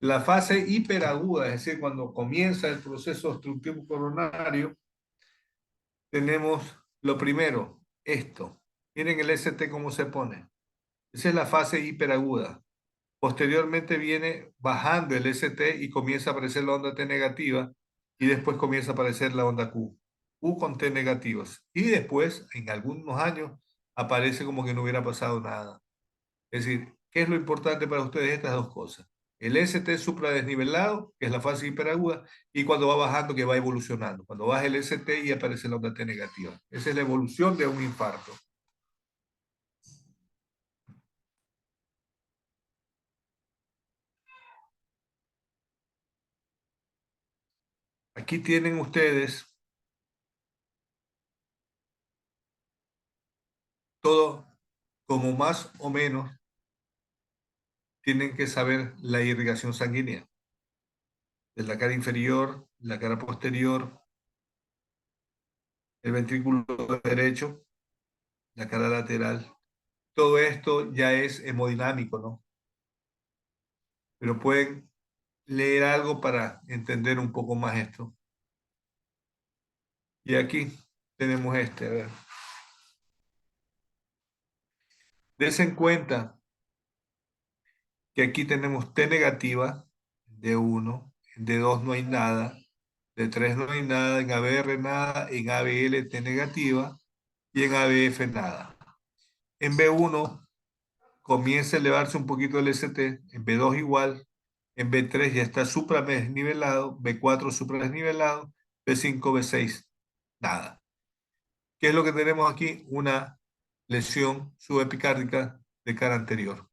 La fase hiperaguda, es decir, cuando comienza el proceso obstructivo coronario, tenemos lo primero, esto. Miren el ST cómo se pone. Esa es la fase hiperaguda. Posteriormente viene bajando el ST y comienza a aparecer la onda T negativa y después comienza a aparecer la onda Q. Q con T negativos. Y después, en algunos años, aparece como que no hubiera pasado nada. Es decir, ¿qué es lo importante para ustedes estas dos cosas? El ST supradesnivelado, que es la fase hiperaguda, y cuando va bajando, que va evolucionando. Cuando baja el ST y aparece la onda T negativa. Esa es la evolución de un infarto. Aquí tienen ustedes todo como más o menos tienen que saber la irrigación sanguínea de la cara inferior, la cara posterior, el ventrículo derecho, la cara lateral. Todo esto ya es hemodinámico, ¿no? Pero pueden leer algo para entender un poco más esto. Y aquí tenemos este, a ver. Dense en cuenta que aquí tenemos T negativa, de 1, de 2 no hay nada, de 3 no hay nada, en ABR nada, en ABL T negativa y en ABF nada. En B1 comienza a elevarse un poquito el ST, en B2 igual, en B3 ya está supradesnivelado, B4 supradesnivelado, B5, B6, nada. ¿Qué es lo que tenemos aquí? Una lesión subepicárdica de cara anterior.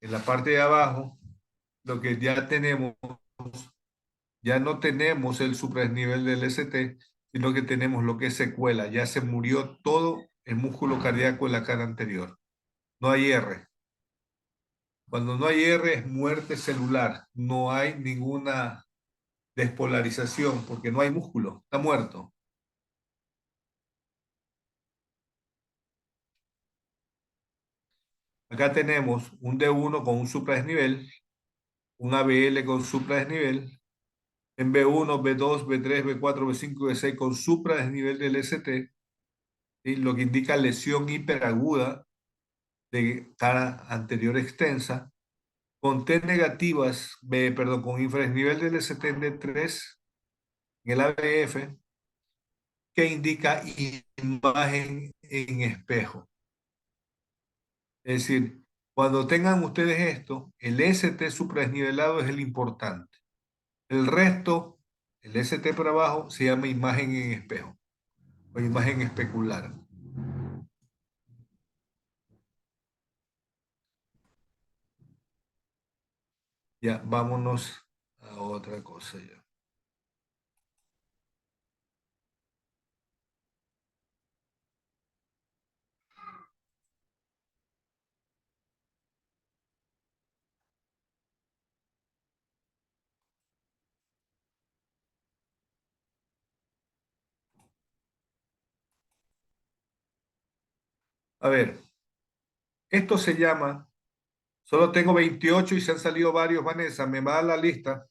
En la parte de abajo, lo que ya tenemos, ya no tenemos el supradesnivel del ST, sino que tenemos lo que es secuela. Ya se murió todo el músculo cardíaco en la cara anterior. No hay R. Cuando no hay R es muerte celular. No hay ninguna despolarización porque no hay músculo. Está muerto. Acá tenemos un D1 con un supradesnivel, un ABL con supradesnivel, en B1, B2, B3, B4, B5, B6 con supradesnivel del ST, ¿sí? Lo que indica lesión hiperaguda de cara anterior extensa, con T negativas, perdón, con infradesnivel del ST en D3, en el ABF, que indica imagen en espejo. Es decir, cuando tengan ustedes esto, el ST supradesnivelado es el importante. El resto, el ST por abajo, se llama imagen en espejo o imagen especular. Ya, vámonos a otra cosa ya. A ver, esto se llama, solo tengo 28 y se han salido varios, Vanessa, me va a la lista.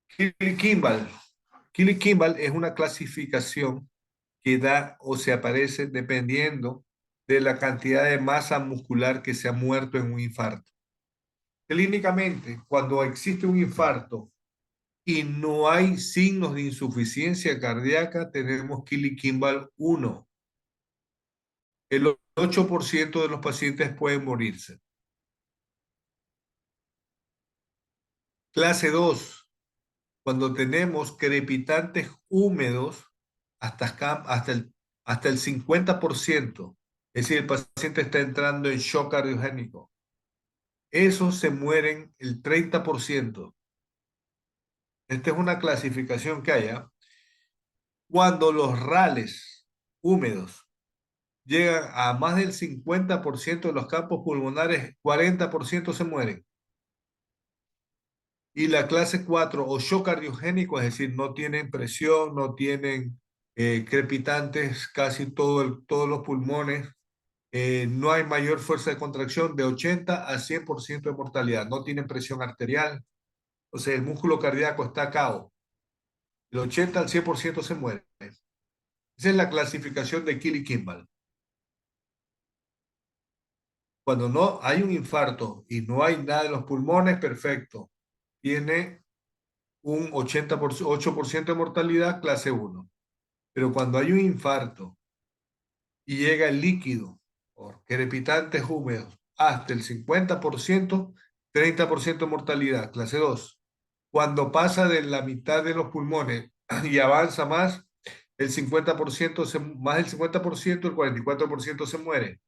Killy-Kimball. Killy-Kimball es una clasificación que da o se aparece dependiendo de la cantidad de masa muscular que se ha muerto en un infarto. Clínicamente, cuando existe un infarto y no hay signos de insuficiencia cardíaca, tenemos Killy-Kimball 1. El 8% de los pacientes pueden morirse. Clase 2, cuando tenemos crepitantes húmedos hasta el 50%, es decir, el paciente está entrando en shock cardiogénico. Esos se mueren el 30%. Esta es una clasificación que hay. Cuando los rales húmedos llegan a más del 50% de los campos pulmonares, 40% se mueren. Y la clase 4 o shock cardiogénico, es decir, no tienen presión, no tienen crepitantes casi todos los pulmones, no hay mayor fuerza de contracción, de 80 a 100% de mortalidad, no tienen presión arterial, o sea, el músculo cardíaco está a cao. El 80 al 100% se muere. Esa es la clasificación de Killy-Kimball. Cuando no hay un infarto y no hay nada en los pulmones, perfecto. Tiene un 8% de mortalidad, clase 1. Pero cuando hay un infarto y llega el líquido por crepitantes húmedos hasta el 50%, 30% de mortalidad, clase 2. Cuando pasa de la mitad de los pulmones y avanza más, el 50%, más del 50%, el 44% se muere.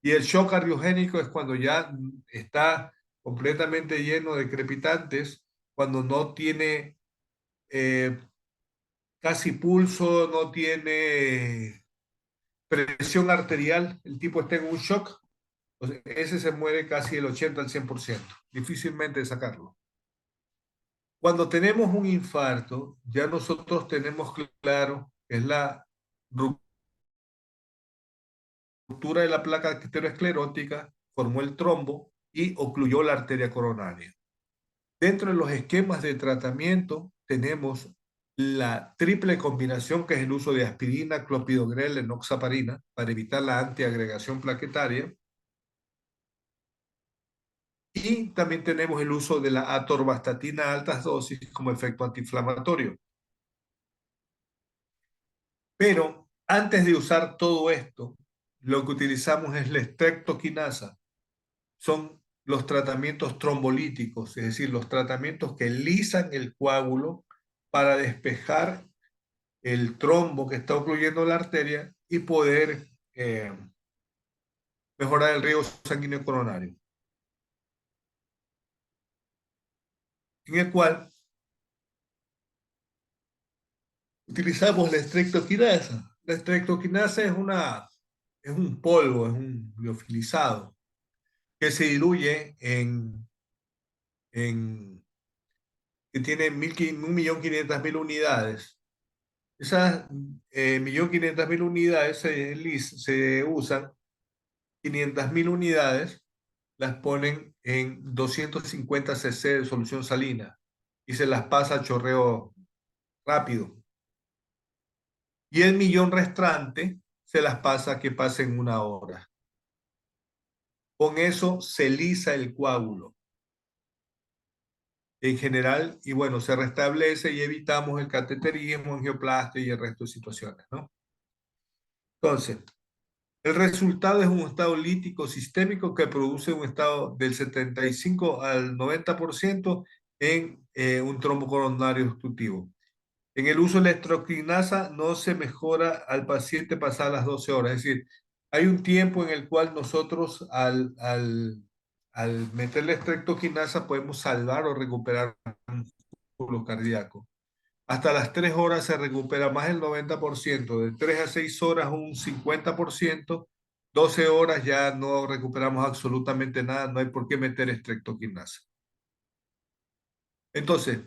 Y el shock cardiogénico es cuando ya está completamente lleno de crepitantes, cuando no tiene casi pulso, no tiene presión arterial, el tipo está en un shock, pues ese se muere casi el 80 al 100%, difícilmente de sacarlo. Cuando tenemos un infarto, ya nosotros tenemos claro que es la ruptura de la placa arteriosclerótica, formó el trombo y ocluyó la arteria coronaria. Dentro de los esquemas de tratamiento tenemos la triple combinación, que es el uso de aspirina, clopidogrel, enoxaparina, para evitar la antiagregación plaquetaria. Y también tenemos el uso de la atorvastatina a altas dosis como efecto antiinflamatorio. Pero antes de usar todo esto, lo que utilizamos es la estreptoquinasa. Son los tratamientos trombolíticos, es decir, los tratamientos que lisan el coágulo para despejar el trombo que está ocluyendo la arteria y poder mejorar el riego sanguíneo coronario. En el cual utilizamos la estreptoquinasa. La estreptoquinasa es un polvo, es un liofilizado que se diluye que tiene 1.500.000 unidades. Esas 1.500.000 unidades se usan, 500.000 unidades las ponen en 250 cc de solución salina y se las pasa a chorreo rápido. Y el millón restante se las pasa que pasen 1 hora. Con eso se lisa el coágulo en general y bueno, se restablece y evitamos el cateterismo, angioplastia y el resto de situaciones, ¿no? Entonces, el resultado es un estado lítico sistémico que produce un estado del 75 al 90% en un trombo coronario obstructivo. En el uso de la estreptoquinasa no se mejora al paciente pasadas las 12 horas, es decir, hay un tiempo en el cual nosotros al meter la estreptoquinasa podemos salvar o recuperar un músculo cardíaco. Hasta las 3 horas se recupera más del 90%, de 3 a 6 horas un 50%, 12 horas ya no recuperamos absolutamente nada, no hay por qué meter estreptoquinasa. Entonces,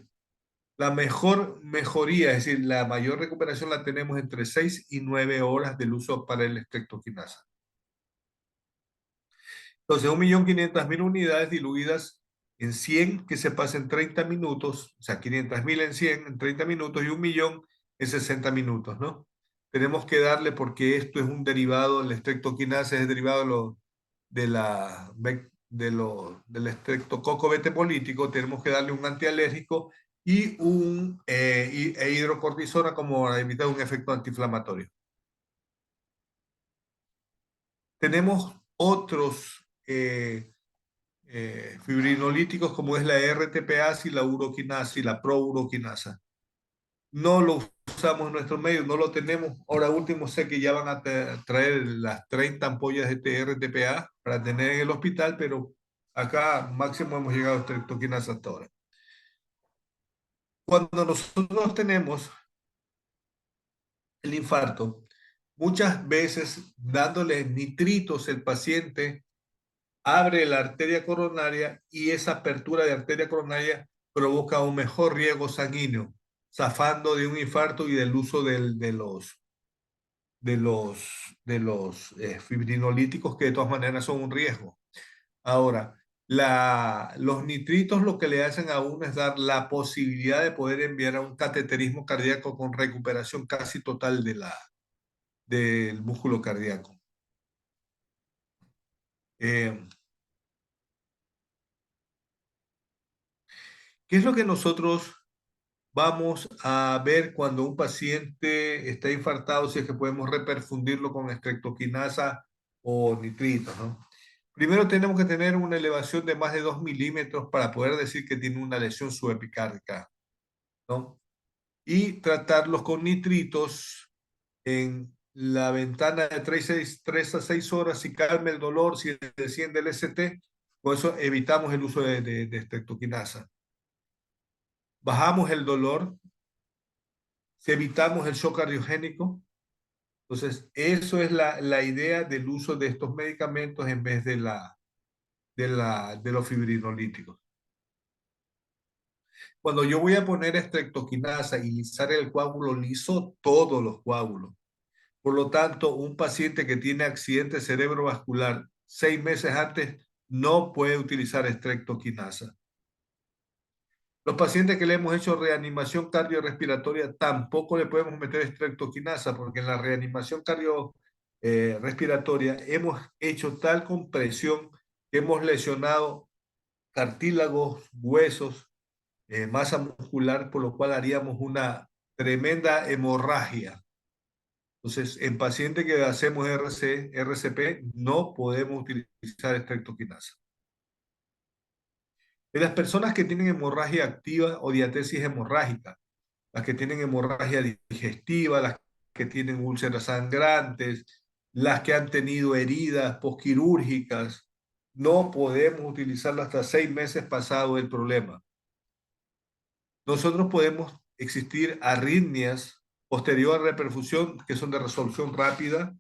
la mejor mejoría, es decir, la mayor recuperación la tenemos entre 6 y 9 horas del uso para el estreptoquinasa. Entonces, 1.500.000 unidades diluidas en 100 que se pasen 30 minutos, o sea, 500.000 en 100 en 30 minutos y 1.000.000 en 60 minutos, ¿no? Tenemos que darle, porque esto es un derivado, el estreptoquinasa es derivado del estreptococo beta-hemolítico, tenemos que darle un antialérgico y hidrocortisona como para evitar un efecto antiinflamatorio. Tenemos otros fibrinolíticos como es la RTPase y la uroquinasa y la prouroquinasa. No lo usamos en nuestro medio, no lo tenemos. Ahora último sé que ya van a traer las 30 ampollas de RTPA para tener en el hospital, pero acá máximo hemos llegado a estreptoquinasa hasta ahora. Cuando nosotros tenemos el infarto, muchas veces dándole nitritos el paciente abre la arteria coronaria y esa apertura de arteria coronaria provoca un mejor riego sanguíneo, zafando de un infarto y del uso de los fibrinolíticos, que de todas maneras son un riesgo. Ahora, los nitritos lo que le hacen a uno es dar la posibilidad de poder enviar a un cateterismo cardíaco con recuperación casi total del músculo cardíaco. ¿Qué es lo que nosotros vamos a ver cuando un paciente está infartado, si es que podemos reperfundirlo con estreptoquinasa o nitritos, ¿no? Primero tenemos que tener una elevación de más de 2 milímetros para poder decir que tiene una lesión subepicárdica, ¿no? Y tratarlos con nitritos en la ventana de 3 a 6 horas, si calma el dolor, si desciende el ST, por eso evitamos el uso de estreptoquinasa. Bajamos el dolor, si evitamos el shock cardiogénico. Entonces, eso es la idea del uso de estos medicamentos en vez de los fibrinolíticos. Cuando yo voy a poner estreptoquinasa y lisar el coágulo, liso todos los coágulos. Por lo tanto, un paciente que tiene accidente cerebrovascular 6 meses antes no puede utilizar estreptoquinasa. Los pacientes que le hemos hecho reanimación cardiorrespiratoria tampoco le podemos meter estreptoquinasa porque en la reanimación cardiorrespiratoria hemos hecho tal compresión que hemos lesionado cartílagos, huesos, masa muscular, por lo cual haríamos una tremenda hemorragia. Entonces, en pacientes que hacemos RCP, no podemos utilizar estreptoquinasa. En las personas que tienen hemorragia activa o diatesis hemorrágica, las que tienen hemorragia digestiva, las que tienen úlceras sangrantes, las que han tenido heridas posquirúrgicas, no podemos utilizarlo hasta 6 meses pasado el problema. Nosotros podemos existir arritmias posterior a reperfusión que son de resolución rápida.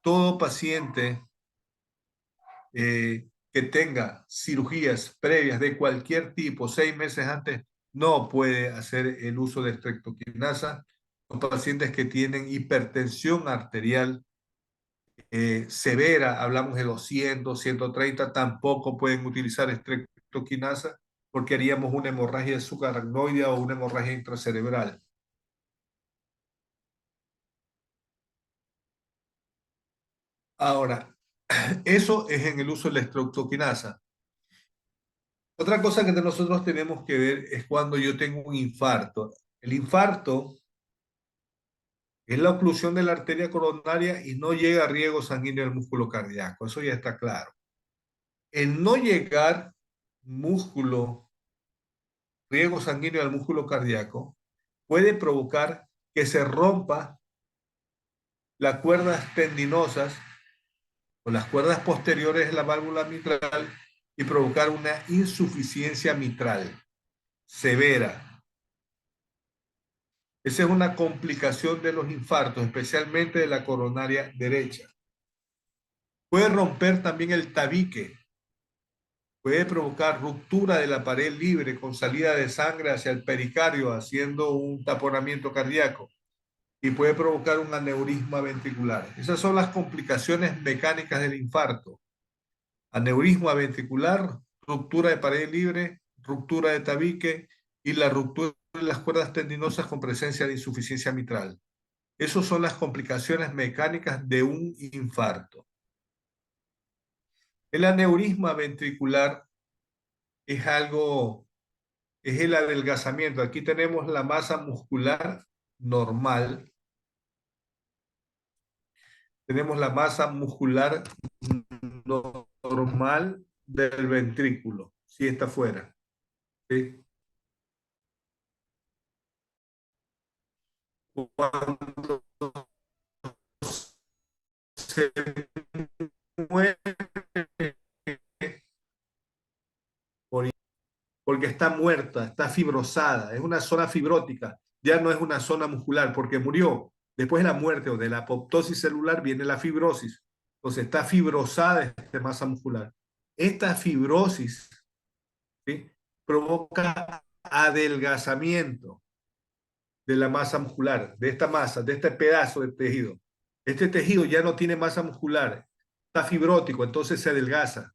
Todo paciente que tenga cirugías previas de cualquier tipo 6 meses antes no puede hacer el uso de estreptoquinasa. Los pacientes que tienen hipertensión arterial severa, hablamos de 200, 130, tampoco pueden utilizar estreptoquinasa porque haríamos una hemorragia subaracnoidea o una hemorragia intracerebral. Ahora, eso es en el uso de la estreptoquinasa. Otra cosa que nosotros tenemos que ver es cuando yo tengo un infarto. El infarto es la oclusión de la arteria coronaria y no llega a riego sanguíneo al músculo cardíaco. Eso ya está claro. El no llegar riego sanguíneo al músculo cardíaco puede provocar que se rompa las cuerdas tendinosas o las cuerdas posteriores de la válvula mitral y provocar una insuficiencia mitral severa. Esa es una complicación de los infartos, especialmente de la coronaria derecha. Puede romper también el tabique, puede provocar ruptura de la pared libre con salida de sangre hacia el pericardio, haciendo un taponamiento cardíaco, y puede provocar un aneurisma ventricular. Esas son las complicaciones mecánicas del infarto. Aneurisma ventricular, ruptura de pared libre, ruptura de tabique y la ruptura de las cuerdas tendinosas con presencia de insuficiencia mitral. Esas son las complicaciones mecánicas de un infarto. El aneurisma ventricular es el adelgazamiento. Aquí tenemos la masa muscular normal. Tenemos la masa muscular normal del ventrículo, si está fuera. ¿Sí? Cuando se mueve porque está muerta, está fibrosada, es una zona fibrótica, ya no es una zona muscular porque murió. Después de la muerte o de la apoptosis celular viene la fibrosis. Entonces está fibrosada esta masa muscular. Esta fibrosis, ¿sí?, provoca adelgazamiento de la masa muscular, de esta masa, de este pedazo de tejido. Este tejido ya no tiene masa muscular, está fibrótico, entonces se adelgaza.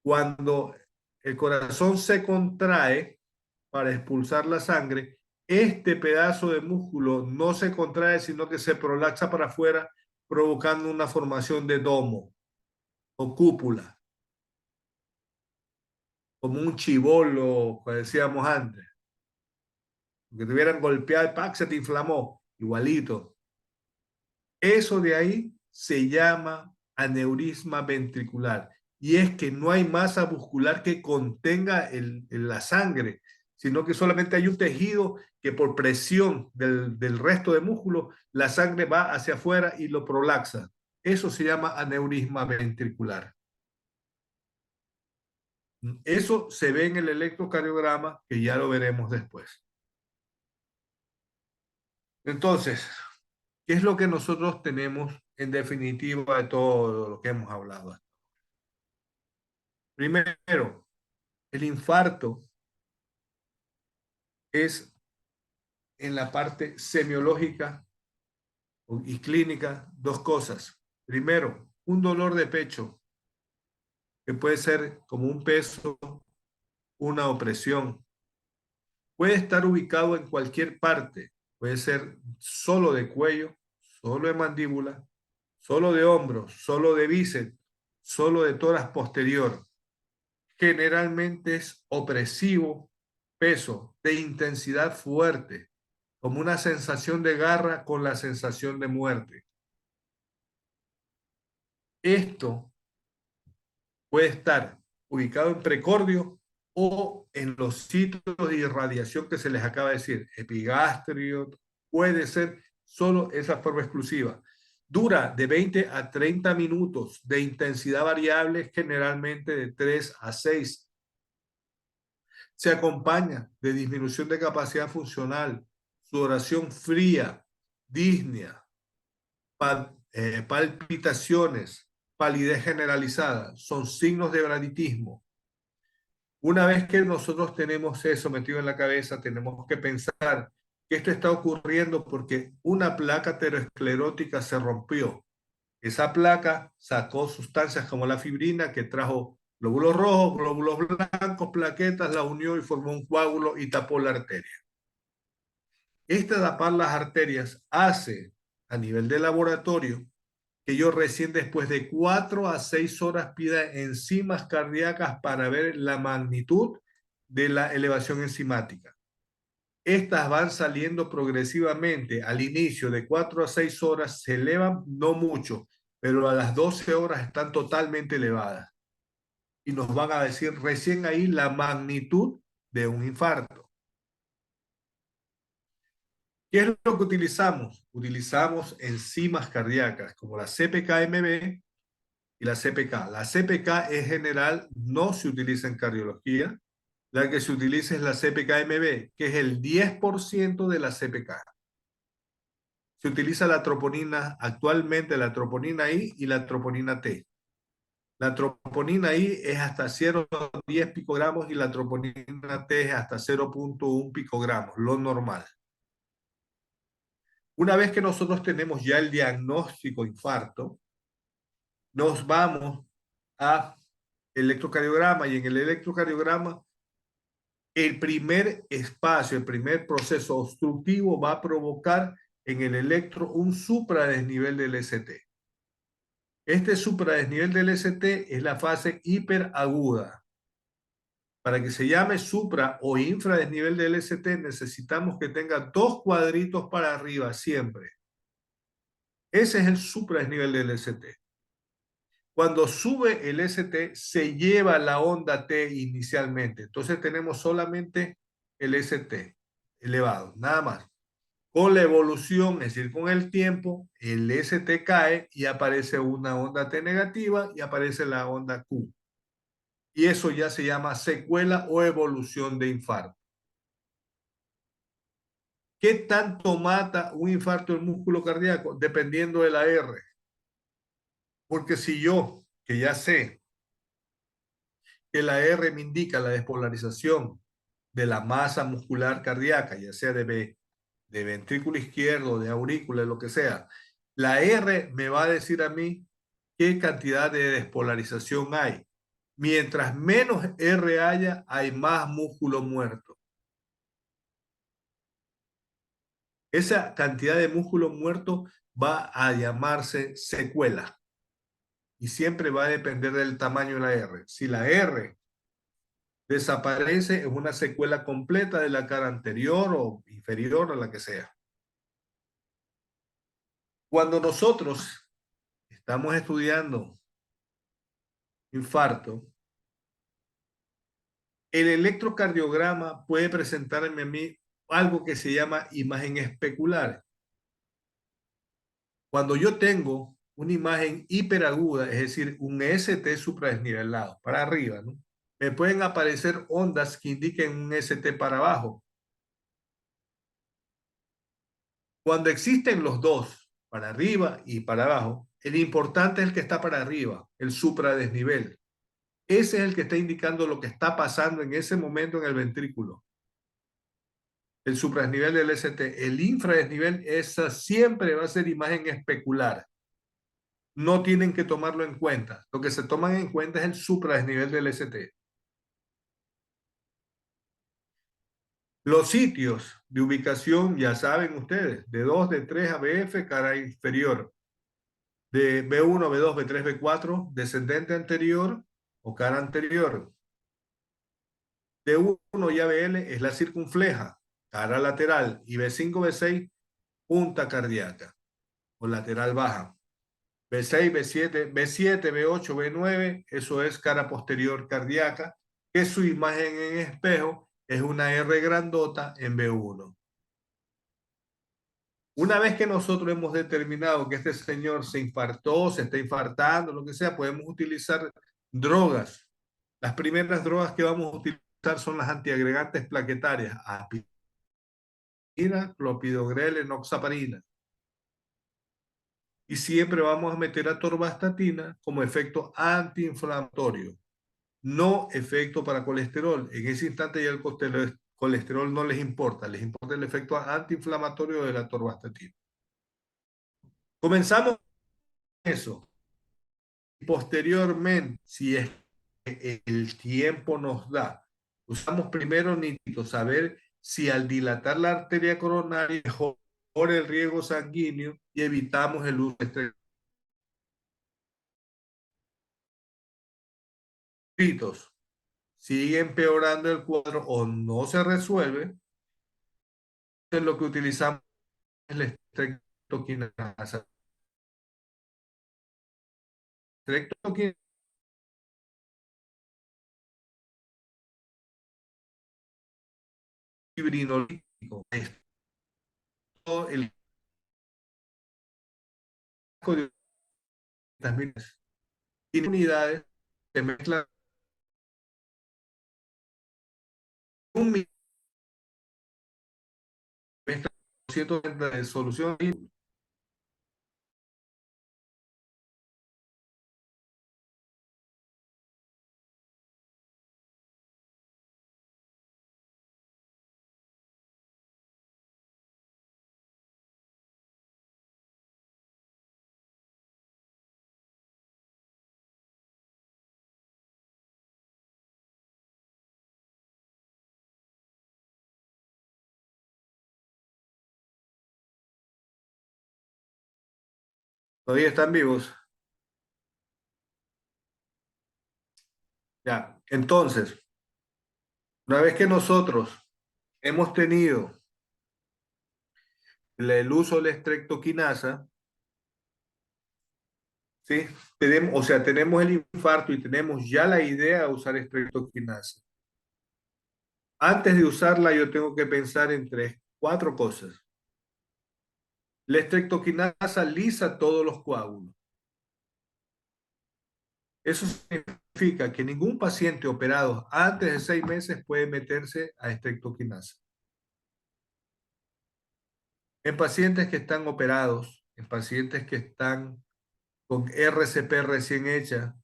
Cuando el corazón se contrae para expulsar la sangre, este pedazo de músculo no se contrae, sino que se prolaxa para afuera, provocando una formación de domo o cúpula, como un chibolo, como decíamos antes. Que te hubieran golpeado y ¡pac!, se te inflamó, igualito. Eso de ahí se llama aneurisma ventricular. Y es que no hay masa muscular que contenga la sangre, sino que solamente hay un tejido que por presión del resto de músculo, la sangre va hacia afuera y lo prolaxa. Eso se llama aneurisma ventricular. Eso se ve en el electrocardiograma, que ya lo veremos después. Entonces, ¿qué es lo que nosotros tenemos en definitiva de todo lo que hemos hablado? Primero, el infarto es en la parte semiológica y clínica dos cosas. Primero, un dolor de pecho, que puede ser como un peso, una opresión. Puede estar ubicado en cualquier parte. Puede ser solo de cuello, solo de mandíbula, solo de hombros, solo de bíceps, solo de tórax posterior. Generalmente es opresivo, peso, de intensidad fuerte, como una sensación de garra con la sensación de muerte. Esto puede estar ubicado en precordio o en los sitios de irradiación que se les acaba de decir, epigastrio, puede ser solo esa forma exclusiva. Dura de 20 a 30 minutos, de intensidad variable, generalmente de 3 a 6. Se acompaña de disminución de capacidad funcional, sudoración fría, disnea, palpitaciones, palidez generalizada, son signos de braditismo. Una vez que nosotros tenemos eso metido en la cabeza, tenemos que pensar que esto está ocurriendo porque una placa aterosclerótica se rompió. Esa placa sacó sustancias como la fibrina que trajo glóbulos rojos, glóbulos blancos, plaquetas, la unió y formó un coágulo y tapó la arteria. Este tapar las arterias hace a nivel de laboratorio que yo recién después de 4 a 6 horas pida enzimas cardíacas para ver la magnitud de la elevación enzimática. Estas van saliendo progresivamente. Al inicio de 4 a 6 horas se elevan, no mucho, pero a las 12 horas están totalmente elevadas. Y nos van a decir recién ahí la magnitud de un infarto. ¿Qué es lo que utilizamos? Utilizamos enzimas cardíacas como la CPK-MB y la CPK. La CPK en general no se utiliza en cardiología. La que se utiliza es la CPK-MB, que es el 10% de la CPK. Se utiliza la troponina, actualmente la troponina I y la troponina T. La troponina I es hasta 0,10 picogramos y la troponina T es hasta 0,1 picogramos, lo normal. Una vez que nosotros tenemos ya el diagnóstico infarto, nos vamos a electrocardiograma y en el electrocardiograma el primer espacio, el primer proceso obstructivo va a provocar en el electro un supradesnivel del ST. Este supradesnivel del ST es la fase hiperaguda. Para que se llame supra o infradesnivel del ST necesitamos que tenga dos cuadritos para arriba siempre. Ese es el supradesnivel del ST. Cuando sube el ST, se lleva la onda T inicialmente. Entonces tenemos solamente el ST elevado, nada más. Con la evolución, es decir, con el tiempo, el ST cae y aparece una onda T negativa y aparece la onda Q. Y eso ya se llama secuela o evolución de infarto. ¿Qué tanto mata un infarto del músculo cardíaco? Dependiendo de la R. Porque si yo, que ya sé que la R me indica la despolarización de la masa muscular cardíaca, ya sea de ventrículo izquierdo, de aurícula, lo que sea, la R me va a decir a mí qué cantidad de despolarización hay. Mientras menos R haya, hay más músculo muerto. Esa cantidad de músculo muerto va a llamarse secuela. Y siempre va a depender del tamaño de la R. Si la R desaparece, es una secuela completa de la cara anterior o inferior o la que sea. Cuando nosotros estamos estudiando infarto, el electrocardiograma puede presentarme a mí algo que se llama imagen especular. Cuando yo tengo una imagen hiperaguda, es decir, un ST supradesnivelado para arriba, ¿no? Me pueden aparecer ondas que indiquen un ST para abajo. Cuando existen los dos, para arriba y para abajo, el importante es el que está para arriba, el supradesnivel. Ese es el que está indicando lo que está pasando en ese momento en el ventrículo. el supradesnivel del ST, el infradesnivel, esa siempre va a ser imagen especular. No tienen que tomarlo en cuenta. Lo que se toman en cuenta es el supradesnivel del ST. Los sitios de ubicación, ya saben ustedes, de 2, de 3 ABF, cara inferior, de B1, B2, B3, B4, descendente anterior o cara anterior. De 1 y ABL es la circunfleja, cara lateral, y B5, B6, punta cardíaca o lateral baja. B6, B7, B7, B8, B9, eso es cara posterior cardíaca, que su imagen en espejo es una R grandota en B1. Una vez que nosotros hemos determinado que este señor se infartó, se está infartando, lo que sea, podemos utilizar drogas. Las primeras drogas que vamos a utilizar son las antiagregantes plaquetarias, aspirina, clopidogrel, enoxaparina. Y siempre vamos a meter a atorvastatina como efecto antiinflamatorio, no efecto para colesterol. En ese instante ya el colesterol no les importa el efecto antiinflamatorio de la atorvastatina. Comenzamos eso. Posteriormente, si es que el tiempo nos da, usamos primero nítido, saber si al dilatar la arteria coronaria mejora el riego sanguíneo y evitamos el uso de estrictos. Sigue empeorando el cuadro o no se resuelve, es lo que utilizamos es la estreptoquinasa. Estreptoquinasa fibrinolítico. Esto, el código de tiene unidades, se mezclan un mezcla 130 de solución. Todavía están vivos. Ya, entonces, una vez que nosotros hemos tenido el uso de la estreptoquinasa, ¿sí? O sea, tenemos el infarto y tenemos ya la idea de usar estreptoquinasa. Antes de usarla, yo tengo que pensar en cuatro cosas. La estreptoquinasa lisa todos los coágulos. Eso significa que ningún paciente operado antes de 6 meses puede meterse a estreptoquinasa. En pacientes que están operados, en pacientes que están con RCP recién hecha,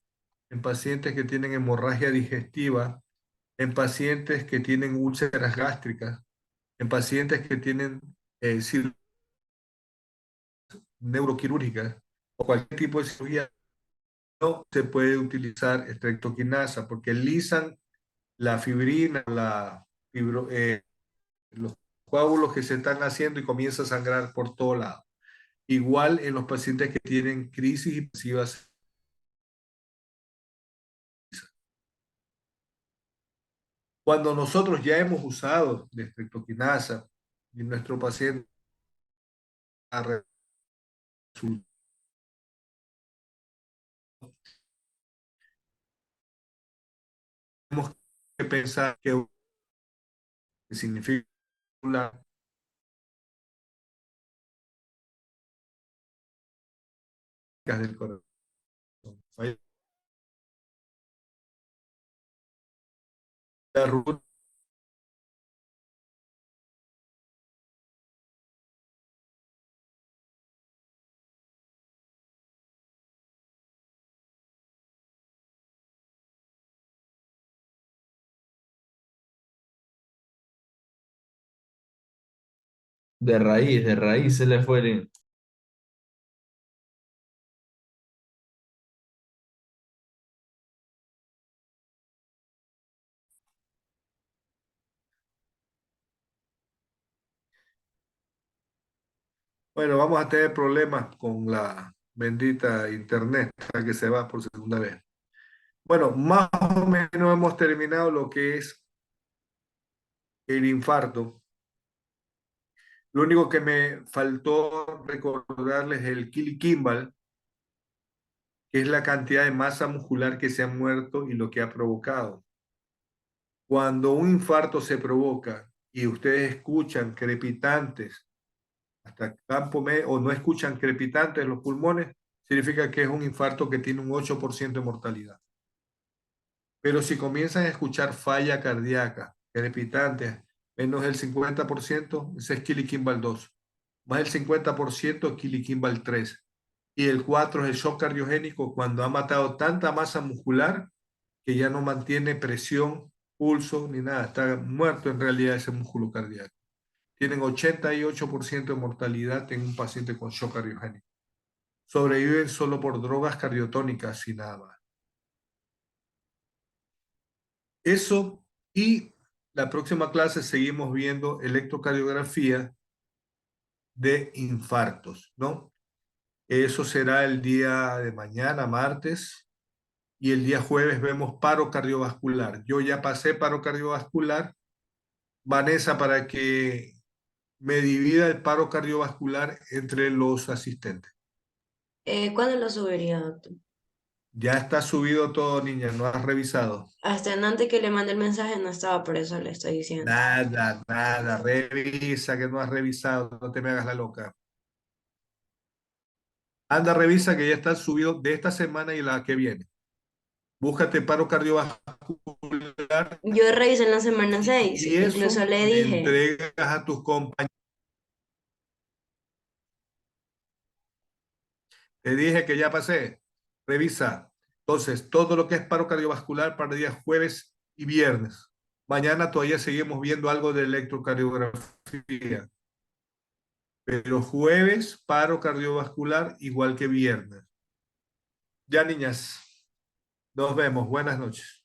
en pacientes que tienen hemorragia digestiva, en pacientes que tienen úlceras gástricas, en pacientes que tienen neuroquirúrgicas o cualquier tipo de cirugía, no se puede utilizar estreptoquinasa porque lisan la fibrina, los coágulos que se están haciendo y comienza a sangrar por todo lado. Igual en los pacientes que tienen crisis hipertensivas. Cuando nosotros ya hemos usado la estreptoquinasa y nuestro paciente ha resultado, tenemos que pensar que significa la del corazón. La ruta De raíz se le fue el... Bueno, vamos a tener problemas con la bendita internet que se va por segunda vez. Bueno, más o menos hemos terminado lo que es el infarto. Lo único que me faltó recordarles es el Kimball, que es la cantidad de masa muscular que se ha muerto y lo que ha provocado. Cuando un infarto se provoca y ustedes escuchan crepitantes hasta campo medio o no escuchan crepitantes en los pulmones, significa que es un infarto que tiene un 8% de mortalidad. Pero si comienzan a escuchar falla cardíaca, crepitantes, menos del 50%, ese es Kimball 2. Más del 50%, Kimball 3. Y el 4 es el shock cardiogénico cuando ha matado tanta masa muscular que ya no mantiene presión, pulso ni nada. Está muerto en realidad ese músculo cardíaco. Tienen 88% de mortalidad en un paciente con shock cardiogénico. Sobreviven solo por drogas cardiotónicas y nada más. Eso, y la próxima clase seguimos viendo electrocardiografía de infartos, ¿no? Eso será el día de mañana, martes, y el día jueves vemos paro cardiovascular. Yo ya pasé paro cardiovascular. Vanessa, para que me divida el paro cardiovascular entre los asistentes. ¿Cuándo lo subiría, doctor? Ya está subido todo, niña, no has revisado. Hasta antes que le mande el mensaje no estaba, por eso le estoy diciendo. Nada, revisa que no has revisado, no te me hagas la loca. Anda, revisa que ya está subido de esta semana y la que viene. Búscate paro cardiovascular Yo revisé en la semana 6, y incluso eso le le dije, entregas a tus compañeros. Te dije que ya pasé. Revisa. Entonces, todo lo que es paro cardiovascular para días jueves y viernes. Mañana todavía seguimos viendo algo de electrocardiografía. Pero jueves, paro cardiovascular igual que viernes. Ya, niñas, nos vemos. Buenas noches.